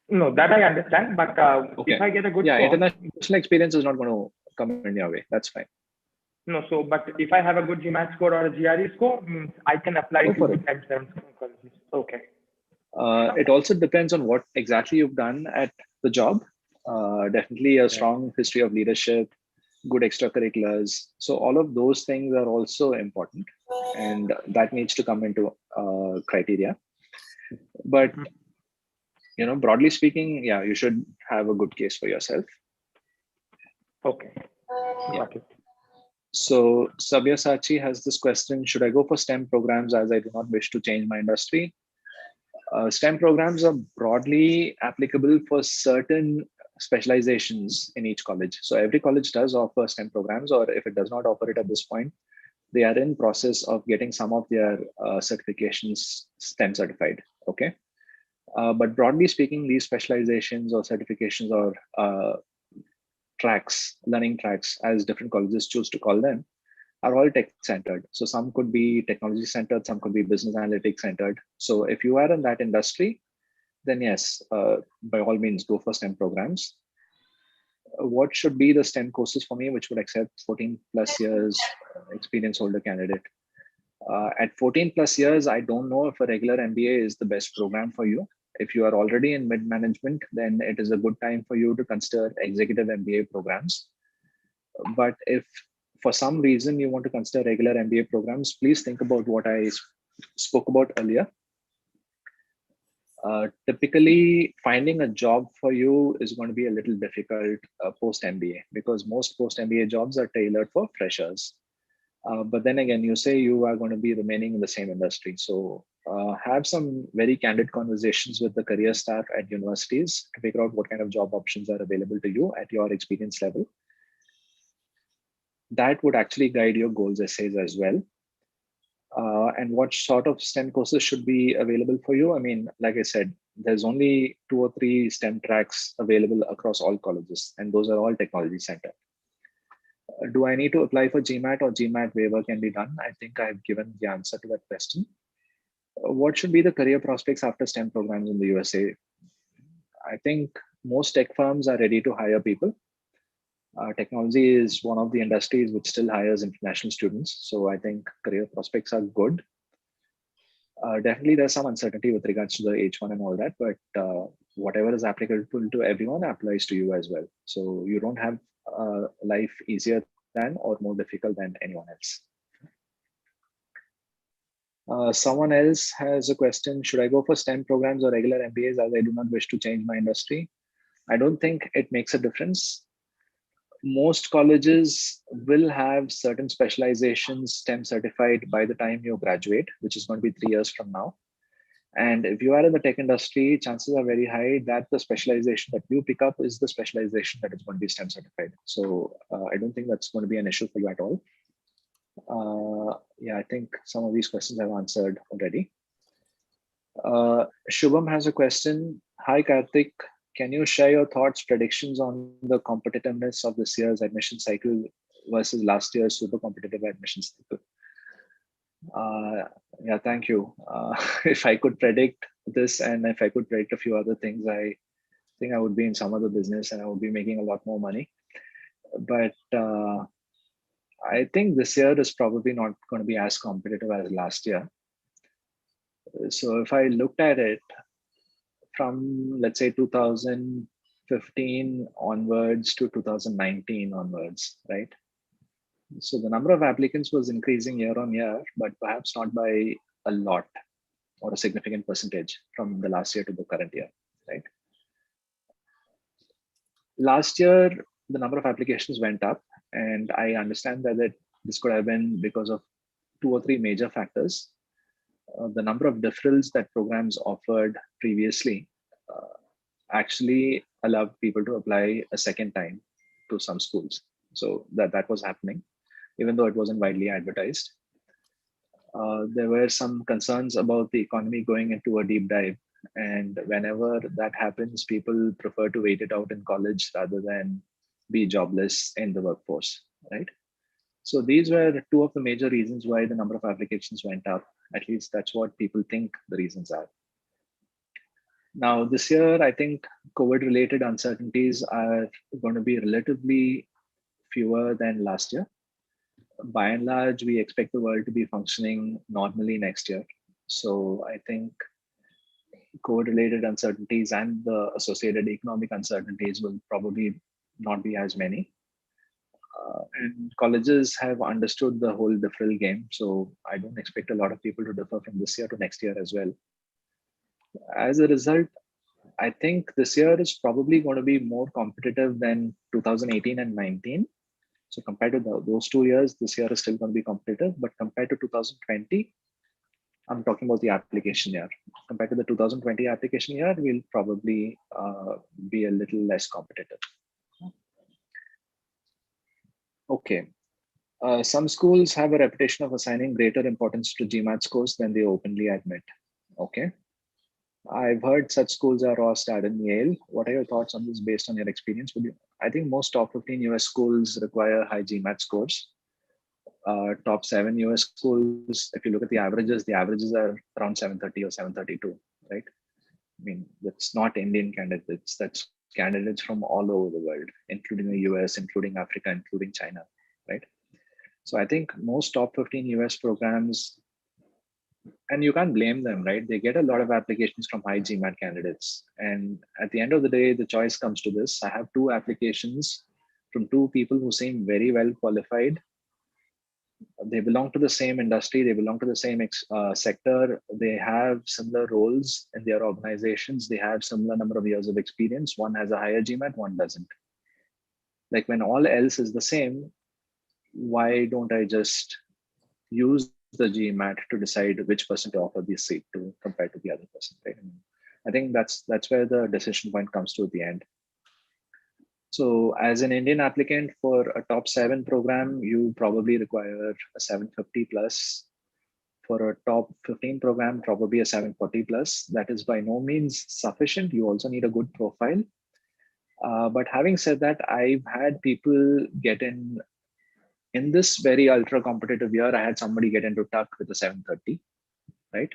No, that I understand. But okay. If I get a good score, international experience is not going to come in your way. That's fine. No, so but if I have a good GMAT score or a GRE score, I can apply to M7 colleges. Okay. It also depends on what exactly you've done at the job. Definitely a strong history of leadership, good extracurriculars. So all of those things are also important, and that needs to come into criteria. But broadly speaking, yeah, you should have a good case for yourself. Okay. Yeah. So Sabyasachi has this question: should I go for STEM programs as I do not wish to change my industry? STEM programs are broadly applicable for certain specializations in each college. So every college does offer STEM programs, or if it does not offer it at this point, they are in process of getting some of their certifications STEM certified. Okay. But broadly speaking, these specializations or certifications or tracks, learning tracks, as different colleges choose to call them, are all tech-centered. So some could be technology-centered, some could be business analytics-centered. So if you are in that industry, then yes, by all means, go for STEM programs. what should be the STEM courses for me, which would accept 14 plus years experience holder candidate? At 14 plus years, I don't know if a regular MBA is the best program for you. If you are already in mid-management, then it is a good time for you to consider executive MBA programs. But if for some reason you want to consider regular MBA programs, please think about what I spoke about earlier. Typically, finding a job for you is going to be a little difficult post MBA, because most post MBA jobs are tailored for freshers. But then again, you say you are going to be remaining in the same industry. So have some very candid conversations with the career staff at universities to figure out what kind of job options are available to you at your experience level. That would actually guide your goals essays as well. And what sort of STEM courses should be available for you? I mean, like I said, there's only 2 or 3 STEM tracks available across all colleges, and those are all technology centered. Do I need to apply for GMAT, or GMAT waiver can be done? I think I've given the answer to that question. What should be the career prospects after STEM programs in the USA? I think most tech firms are ready to hire people. Technology is one of the industries which still hires international students. So I think career prospects are good. Definitely there's some uncertainty with regards to the H1 and all that, but whatever is applicable to everyone applies to you as well. So you don't have life easier than or more difficult than anyone else. Someone else has a question. Should I go for STEM programs or regular MBAs, as I do not wish to change my industry? I don't think it makes a difference. Most colleges will have certain specializations STEM certified by the time you graduate, which is going to be 3 years from now. And if you are in the tech industry, chances are very high that the specialization that you pick up is the specialization that is going to be STEM certified. So I don't think that's going to be an issue for you at all. Yeah, I think some of these questions I've answered already. Shubham has a question. Hi, Karthik. Can you share your thoughts, predictions on the competitiveness of this year's admission cycle versus last year's super competitive admission cycle? Yeah, thank you. If I could predict this, and if I could predict a few other things, I think I would be in some other business and I would be making a lot more money. But I think this year is probably not going to be as competitive as last year. So if I looked at it from, let's say, 2015 onwards to 2019 onwards, right? So the number of applicants was increasing year on year, but perhaps not by a lot or a significant percentage from the last year to the current year, right? Last year, the number of applications went up, and I understand that this could have been because of 2 or 3 major factors. The number of deferrals that programs offered previously actually allowed people to apply a second time to some schools. So that was happening, even though it wasn't widely advertised. There were some concerns about the economy going into a deep dive. And whenever that happens, people prefer to wait it out in college rather than be jobless in the workforce, right? So these were 2 of the major reasons why the number of applications went up. At least that's what people think the reasons are. Now, this year, I think COVID-related uncertainties are going to be relatively fewer than last year. By and large, we expect the world to be functioning normally next year. So I think COVID-related uncertainties and the associated economic uncertainties will probably not be as many. And colleges have understood the whole deferral game. So I don't expect a lot of people to defer from this year to next year as well. As a result, I think this year is probably going to be more competitive than 2018 and 19. So compared to those 2 years, this year is still going to be competitive. But compared to 2020, I'm talking about the application year. Compared to the 2020 application year, we'll probably be a little less competitive. Okay. Some schools have a reputation of assigning greater importance to GMAT scores than they openly admit. Okay. I've heard such schools are Ross, Darden, Yale. What are your thoughts on this based on your experience? I think most top 15 US schools require high GMAT scores. Top 7 US schools, if you look at the averages are around 730 or 732, right? I mean, that's not Indian candidates, that's candidates from all over the world, including the US, including Africa, including China, right? So I think most top 15 US programs, and you can't blame them, right? They get a lot of applications from high GMAT candidates. And at the end of the day, the choice comes to this. I have 2 applications from 2 people who seem very well qualified. They belong to the same industry, they belong to the same sector, they have similar roles in their organizations, they have similar number of years of experience. One has a higher GMAT, one doesn't. Like when all else is the same, why don't I just use the GMAT to decide which person to offer the seat to compared to the other person, right? I think that's where the decision point comes to at the end. So as an Indian applicant for a top 7 program, you probably require a 750 plus. For a top 15 program, probably a 740 plus. That is by no means sufficient. You also need a good profile. But having said that, I've had people get in this very ultra competitive year. I had somebody get into TUC with a 730, right?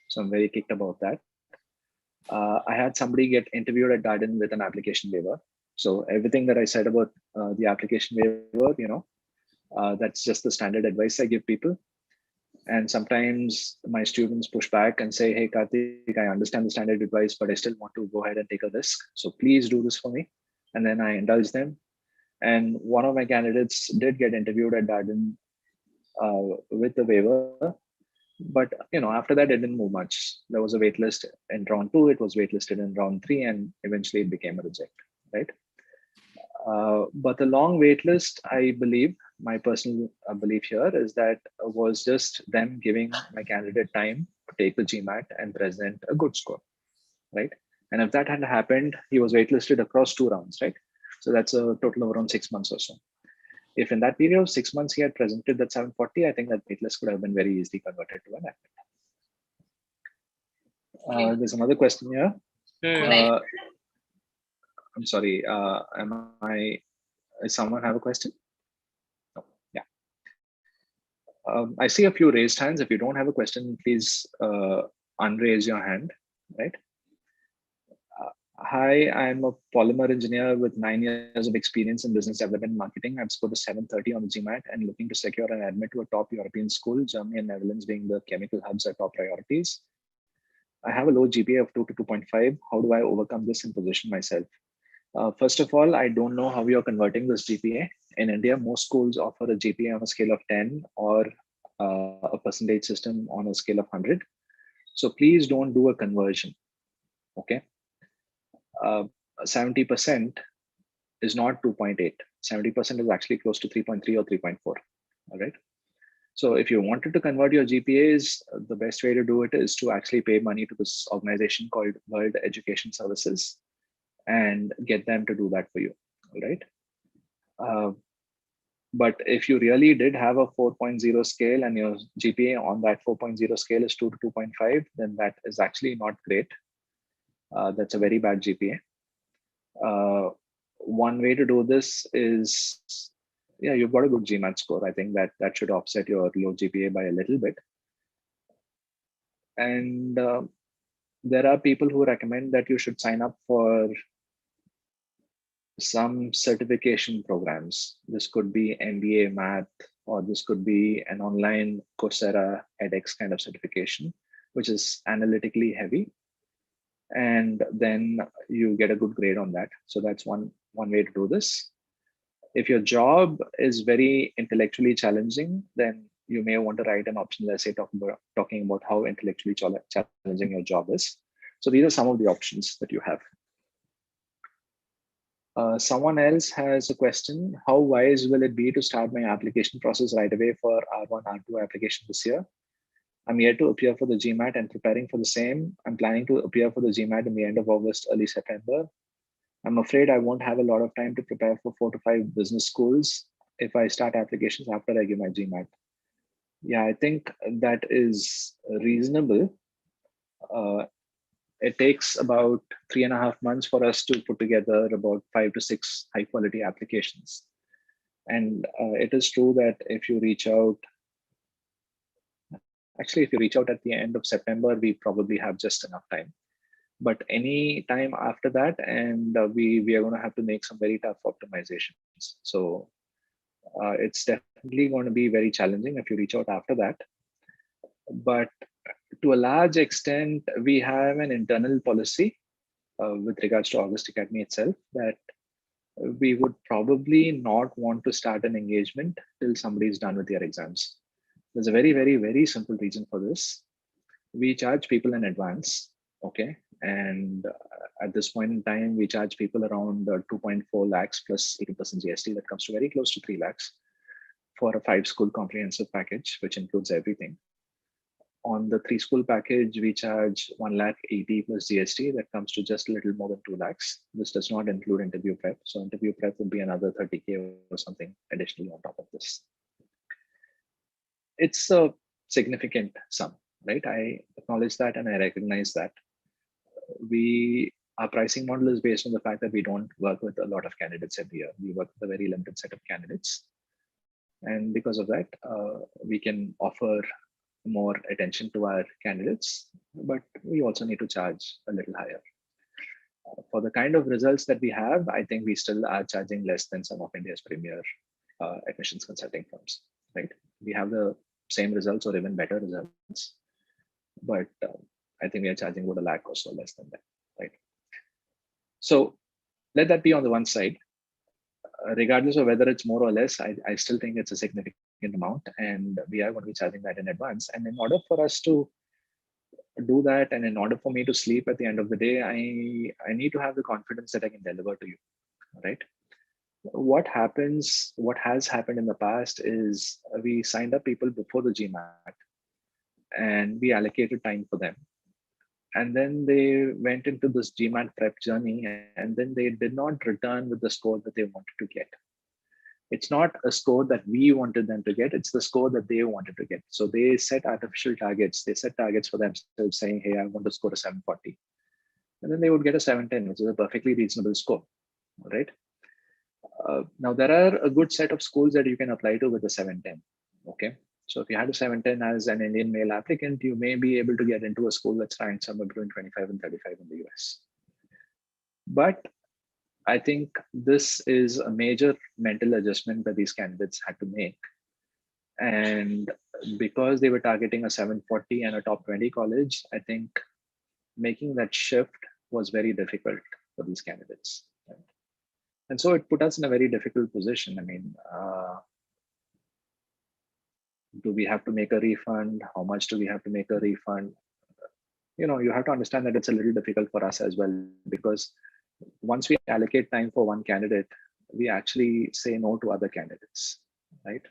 So I'm very kicked about that. I had somebody get interviewed at Darden with an application waiver. So everything that I said about the application waiver, that's just the standard advice I give people. And sometimes my students push back and say, hey, Karthik, I understand the standard advice, but I still want to go ahead and take a risk. So please do this for me. And then I indulge them. And one of my candidates did get interviewed at Darden with the waiver. But after that, it didn't move much. There was a wait list in round 2, it was waitlisted in round 3, and eventually it became a reject, right? But the long wait list, I believe, my personal belief here is that was just them giving my candidate time to take the GMAT and present a good score, right? And if that had happened, he was waitlisted across 2 rounds, right? So that's a total of around 6 months or so. If in that period of 6 months he had presented that 740, I think that waitlist could have been very easily converted to an active. There's another question here. I'm sorry. Does someone have a question? No. Yeah. I see a few raised hands. If you don't have a question, please unraise your hand, right? Hi, I'm a polymer engineer with 9 years of experience in business development and marketing. I've scored a 730 on the GMAT and looking to secure an admit to a top European school, Germany and Netherlands being the chemical hubs are top priorities. I have a low GPA of 2 to 2.5. How do I overcome this and position myself? First of all, I don't know how you're converting this GPA. In India, most schools offer a GPA on a scale of 10 or a percentage system on a scale of 100. So please don't do a conversion, okay? 70% is not 2.8. 70% is actually close to 3.3 or 3.4, all right? So if you wanted to convert your GPAs, the best way to do it is to actually pay money to this organization called World Education Services and get them to do that for you, all right? But if you really did have a 4.0 scale and your GPA on that 4.0 scale is 2 to 2.5, then that is actually not great. That's a very bad GPA. One way to do this is, yeah, you've got a good GMAT score. I think that should offset your low GPA by a little bit. And there are people who recommend that you should sign up for some certification programs. This could be MBA Math, or this could be an online Coursera edX kind of certification, which is analytically heavy. And then you get a good grade on that. So that's one way to do this. If your job is very intellectually challenging, then you may want to write an optional essay talking about how intellectually challenging your job is. So these are some of the options that you have. Someone else has a question. How wise will it be to start my application process right away for R1, R2 application this year? I'm yet to appear for the GMAT and preparing for the same. I'm planning to appear for the GMAT in the end of August, early September. I'm afraid I won't have a lot of time to prepare for 4 to 5 business schools if I start applications after I give my GMAT. Yeah, I think that is reasonable. It takes about 3.5 months for us to put together about 5 to 6 high quality applications. And it is true that if you reach out, actually, if you reach out at the end of September, we probably have just enough time. But any time after that, and we are going to have to make some very tough optimizations. So it's definitely going to be very challenging if you reach out after that. But to a large extent, we have an internal policy with regards to August Academy itself, that we would probably not want to start an engagement till somebody is done with their exams. There's a very, very, very simple reason for this. We charge people in advance, okay? And at this point in time, we charge people around 2.4 lakhs plus 80% GST. That comes to very close to 3 lakhs for a 5-school comprehensive package, which includes everything. On the 3-school package, we charge 1 lakh 80 plus GST. That comes to just a little more than 2 lakhs. This does not include interview prep. So interview prep would be another 30K or something additionally on top of this. It's a significant sum, right? I acknowledge that and I recognize that. Our pricing model is based on the fact that we don't work with a lot of candidates every year. We work with a very limited set of candidates. And because of that, we can offer more attention to our candidates, but we also need to charge a little higher. For the kind of results that we have, I think we still are charging less than some of India's premier admissions consulting firms, right? We have the same results or even better results, but I think we are charging about 1 lakh or so less than that, right? So let that be on the one side. Regardless of whether it's more or less, I still think it's a significant amount, and we are going to be charging that in advance. And in order for us to do that, and in order for me to sleep at the end of the day, I need to have the confidence that I can deliver to you, right? What has happened in the past is we signed up people before the GMAT and we allocated time for them. And then they went into this GMAT prep journey, and then they did not return with the score that they wanted to get. It's not a score that we wanted them to get, it's the score that they wanted to get. So they set artificial targets. They set targets for themselves saying, hey, I want to score a 740. And then they would get a 710, which is a perfectly reasonable score, right? Now, there are a good set of schools that you can apply to with a 710, okay? So if you had a 710 as an Indian male applicant, you may be able to get into a school that's ranked somewhere between 25 and 35 in the US. But I think this is a major mental adjustment that these candidates had to make. And because they were targeting a 740 and a top 20 college, I think making that shift was very difficult for these candidates. Right? And so it put us in a very difficult position. I mean, do we have to make a refund? How much do we have to make a refund? You know, you have to understand that it's a little difficult for us as well, because once we allocate time for one candidate, we actually say no to other candidates, right?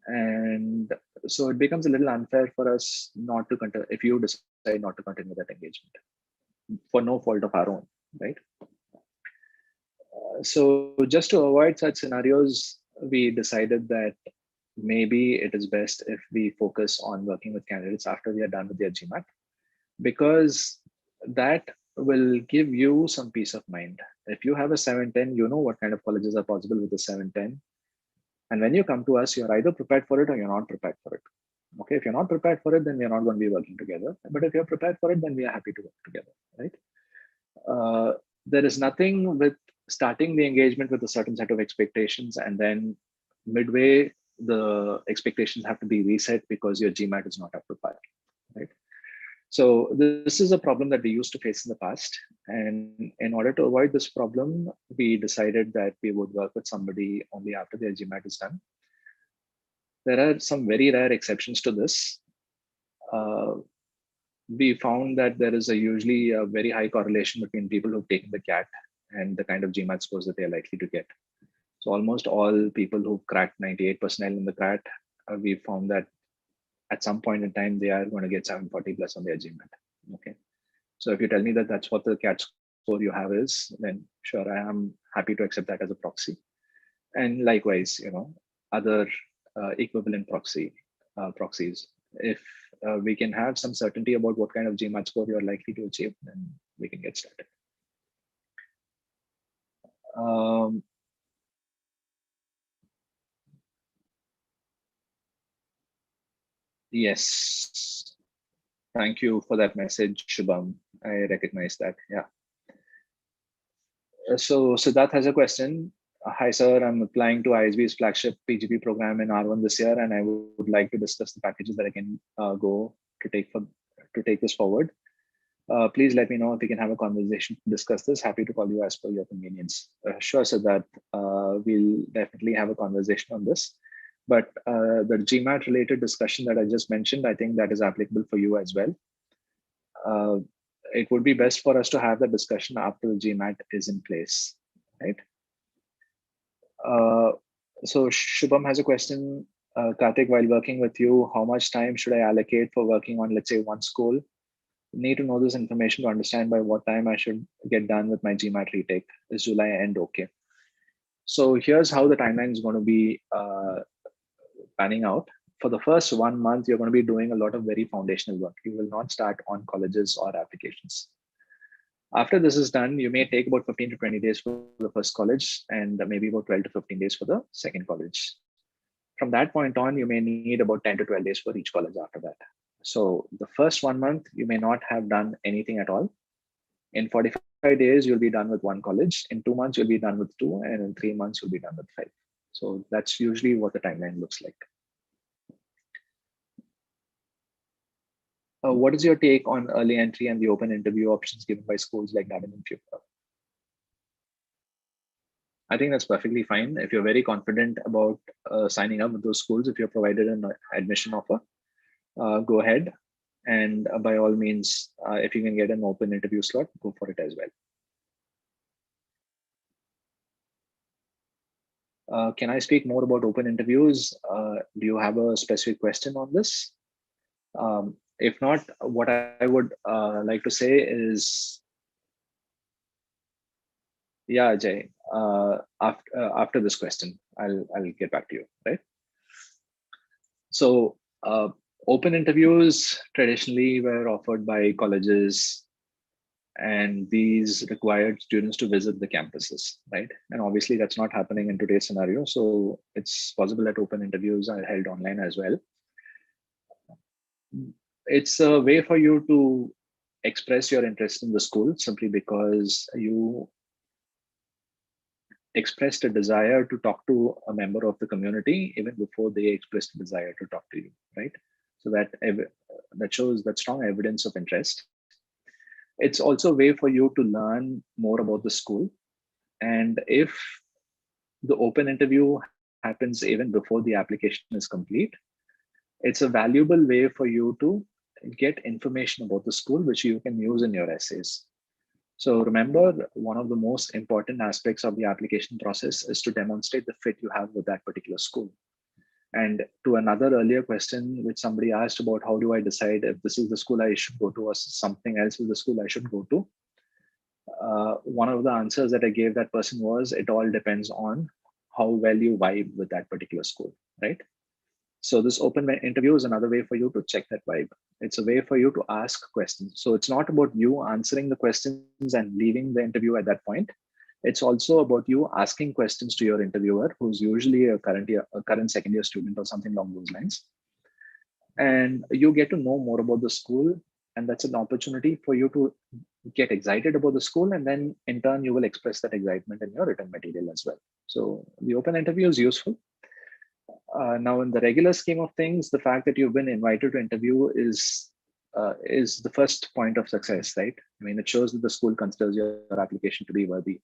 And so it becomes a little unfair for us not to continue, if you decide not to continue that engagement for no fault of our own, right? So just to avoid such scenarios, we decided that maybe it is best if we focus on working with candidates after they are done with their GMAT, because that will give you some peace of mind. If you have a 710, you know what kind of colleges are possible with a 710. And when you come to us, you're either prepared for it or you're not prepared for it. Okay, if you're not prepared for it, then we're not going to be working together. But if you're prepared for it, then we are happy to work together, right? There is nothing with starting the engagement with a certain set of expectations, and then midway, the expectations have to be reset because your GMAT is not up to par, right? So this is a problem that we used to face in the past. And in order to avoid this problem, we decided that we would work with somebody only after their GMAT is done. There are some very rare exceptions to this. We found that there is usually a very high correlation between people who've taken the CAT and the kind of GMAT scores that they're likely to get. So almost all people who've cracked 98 percentile in the CAT, we found that at some point in time, they are going to get 740 plus on their GMAT. Okay. So if you tell me that that's what the CAT score you have is, then sure, I am happy to accept that as a proxy. And likewise, you know, other equivalent proxies. If we can have some certainty about what kind of GMAT score you're likely to achieve, then we can get started. Yes, thank you for that message, Shubham. I recognize that. Yeah. So Siddharth has a question. Hi, sir. I'm applying to ISB's flagship PGP program in R1 this year, and I would like to discuss the packages that I can go to take this forward. Please let me know if we can have a conversation to discuss this. Happy to call you as per your convenience. Sure, Siddharth. We'll definitely have a conversation on this. But the GMAT related discussion that I just mentioned, I think that is applicable for you as well. It would be best for us to have the discussion after the GMAT is in place, right? So Shubham has a question. Karthik, while working with you, how much time should I allocate for working on, let's say, one school? Need to know this information to understand by what time I should get done with my GMAT retake. Is July end okay? So here's how the timeline is going to be panning out. For the first 1 month, you're going to be doing a lot of very foundational work. You will not start on colleges or applications. After this is done, you may take about 15 to 20 days for the first college and maybe about 12 to 15 days for the second college. From that point on, you may need about 10 to 12 days for each college after that. So the first 1 month, you may not have done anything at all. In 45 days, you'll be done with one college. In 2 months, you'll be done with two. And in 3 months, you'll be done with 5. So that's usually what the timeline looks like. What is your take on early entry and the open interview options given by schools like Darden and Future? I think that's perfectly fine. If you're very confident about signing up with those schools, if you're provided an admission offer, go ahead. And by all means, if you can get an open interview slot, go for it as well. Can I speak more about open interviews? Do you have a specific question on this? If not, what I would like to say is, yeah, Jay, after this question, I'll get back to you, right? So open interviews traditionally were offered by colleges, and these required students to visit the campuses, right? And obviously that's not happening in today's scenario. So it's possible that open interviews are held online as well. It's a way for you to express your interest in the school simply because you expressed a desire to talk to a member of the community even before they expressed a desire to talk to you, right? So that shows that strong evidence of interest. It's also a way for you to learn more about the school. And if the open interview happens even before the application is complete, it's a valuable way for you to get information about the school, which you can use in your essays. So remember, one of the most important aspects of the application process is to demonstrate the fit you have with that particular school. And to another earlier question, which somebody asked about how do I decide if this is the school I should go to or something else is the school I should go to, one of the answers that I gave that person was, it all depends on how well you vibe with that particular school, right? So this open interview is another way for you to check that vibe. It's a way for you to ask questions. So it's not about you answering the questions and leaving the interview at that point. It's also about you asking questions to your interviewer, who's usually a current second year student or something along those lines. And you get to know more about the school. And that's an opportunity for you to get excited about the school. And then in turn, you will express that excitement in your written material as well. So the open interview is useful. Now, in the regular scheme of things, the fact that you've been invited to interview is the first point of success, right? I mean, it shows that the school considers your application to be worthy.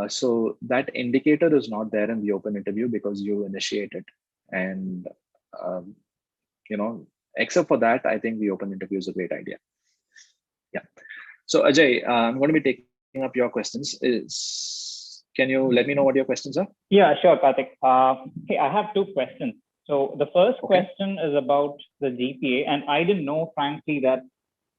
So that indicator is not there in the open interview because you initiate it. And, except for that, I think the open interview is a great idea. Yeah. So Ajay, I'm going to be taking up your questions. Can you let me know what your questions are? Yeah, sure, Karthik. Hey, I have two questions. So the first question is about the GPA, and I didn't know, frankly, that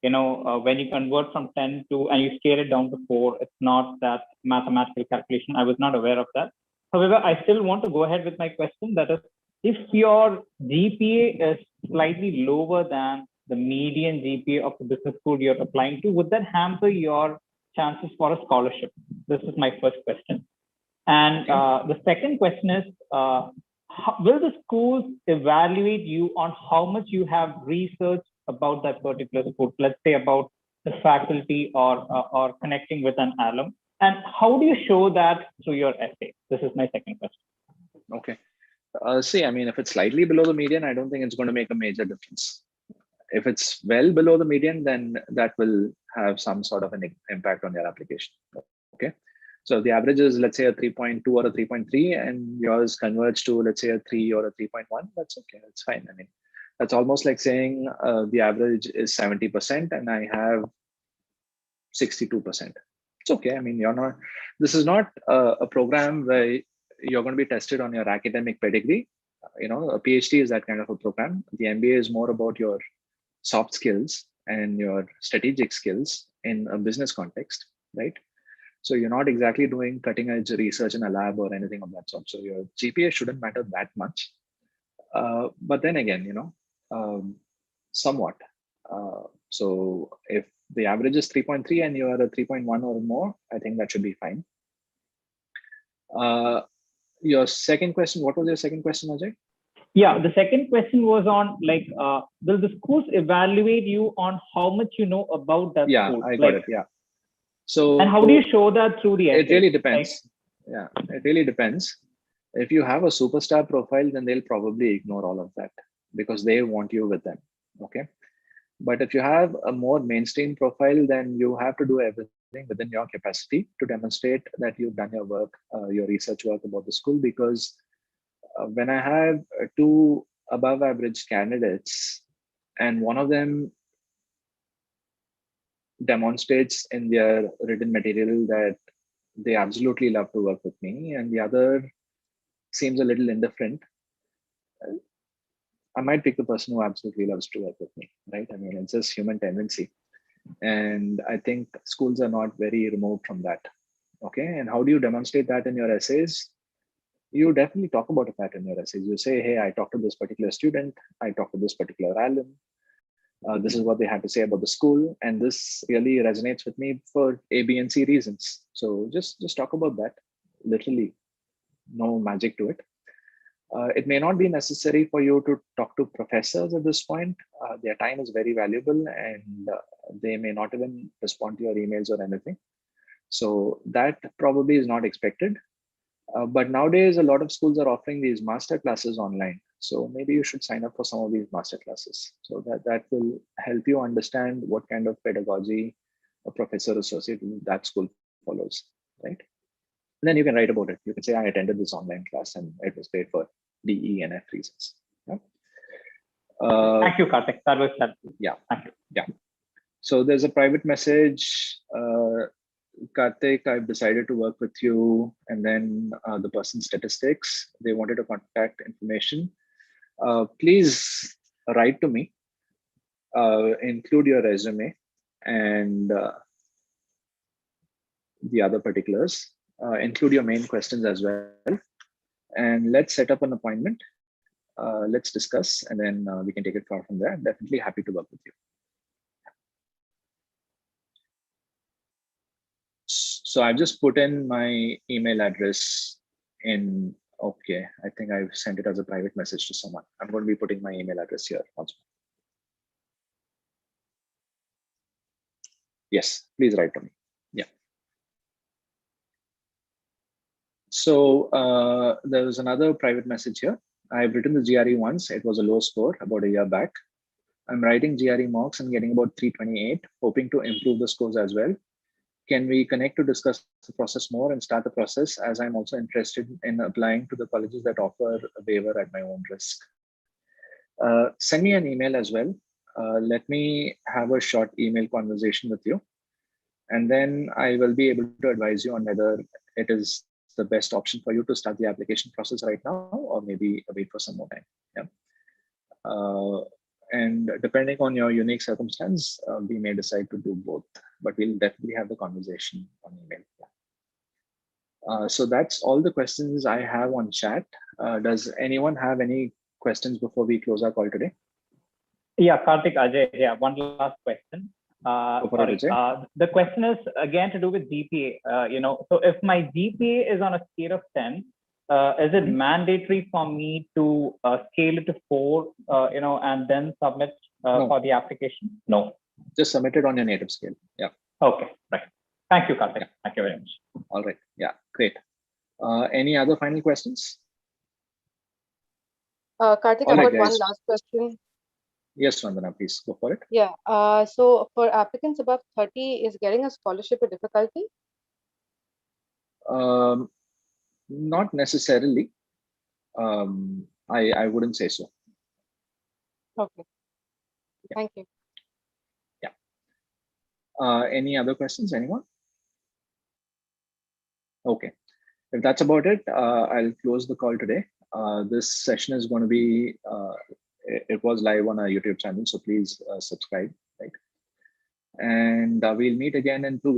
when you convert from 10 to and you scale it down to 4, it's not that mathematical calculation. I was not aware of that. However, I still want to go ahead with my question. That is, if your GPA is slightly lower than the median GPA of the business school you're applying to, would that hamper your chances for a scholarship? This is my first question. And the second question is, will the schools evaluate you on how much you have researched about that particular school? Let's say about the faculty or connecting with an alum? And how do you show that through your essay? This is my second question. Okay. See, I mean, if it's slightly below the median, I don't think it's going to make a major difference. If it's well below the median, then that will have some sort of an impact on your application. Okay. So the average is, let's say, a 3.2 or a 3.3, and yours converge to, let's say, a 3 or a 3.1. That's okay. That's fine. I mean, that's almost like saying the average is 70% and I have 62%. It's okay. I mean, this is not a program where you're going to be tested on your academic pedigree. A PhD is that kind of a program. The MBA is more about your soft skills and your strategic skills in a business context, right? So you're not exactly doing cutting edge research in a lab or anything of that sort. So your GPA shouldn't matter that much. But then again, somewhat. So if the average is 3.3 and you are a 3.1 or more, I think that should be fine. Your second question, what was your second question, Ajay? Yeah, the second question was on will the schools evaluate you on how much you know about that school? Yeah, I got it. Yeah. So and how do you show that through the essay? It really depends. Yeah, it really depends. If you have a superstar profile, then they'll probably ignore all of that because they want you with them. Okay. But if you have a more mainstream profile, then you have to do everything within your capacity to demonstrate that you've done your work, your research work about the school. Because when I have two above average candidates and one of them demonstrates in their written material that they absolutely love to work with me and the other seems a little indifferent, I might pick the person who absolutely loves to work with me, right? I mean, it's just human tendency. And I think schools are not very removed from that. Okay. And how do you demonstrate that in your essays? You definitely talk about that in your essays. You say, hey, I talked to this particular student. I talked to this particular alum. This is what they had to say about the school. And this really resonates with me for A, B, and C reasons. So just talk about that. Literally, no magic to it. It may not be necessary for you to talk to professors at this point. Their time is very valuable and they may not even respond to your emails or anything. So that probably is not expected. But nowadays, a lot of schools are offering these master classes online. So maybe you should sign up for some of these master classes. So that will help you understand what kind of pedagogy a professor associated with that school follows, right? And then you can write about it. You can say, I attended this online class and it was great for D, E, and F reasons. Yeah. Thank you, Karthik. That was helpful. Yeah. Thank you. Yeah. So there's a private message. Karthik, I've decided to work with you. And then the person's statistics, they wanted a contact information. Please write to me, include your resume and the other particulars. Include your main questions as well. And let's set up an appointment. Let's discuss and then we can take it far from there. Definitely happy to work with you. So I've just put in my email address in, okay, I think I've sent it as a private message to someone. I'm going to be putting my email address here once more. Yes, please write to me. Yeah. So there was another private message here. I've written the GRE once. It was a low score about a year back. I'm writing GRE mocks and getting about 328, hoping to improve the scores as well. Can we connect to discuss the process more and start the process, as I'm also interested in applying to the colleges that offer a waiver at my own risk? Send me an email as well. Let me have a short email conversation with you. And then I will be able to advise you on whether it is the best option for you to start the application process right now, or maybe wait for some more time. Yeah. And depending on your unique circumstance, we may decide to do both, but we'll definitely have the conversation on email. So that's all the questions I have on chat. Does anyone have any questions before we close our call today? Yeah, Karthik, Ajay, yeah, one last question. The question is again to do with GPA. So if my GPA is on a scale of 10, is it mandatory for me to scale it to 4, and then submit for the application? No. Just submit it on your native skill. Yeah. Okay, right. Thank you, Karthik. Yeah. Thank you very much. All right. Yeah, great. Any other final questions? Karthik, I've got one last question. Yes, Vandana, please go for it. Yeah. So for applicants above 30, is getting a scholarship a difficulty? Not necessarily. I wouldn't say so. Okay. Thank you. Yeah. Any other questions, anyone? Okay. If that's about it, I'll close the call today. This session is going to be, it was live on our YouTube channel, so please subscribe, right? And we'll meet again in 2 weeks.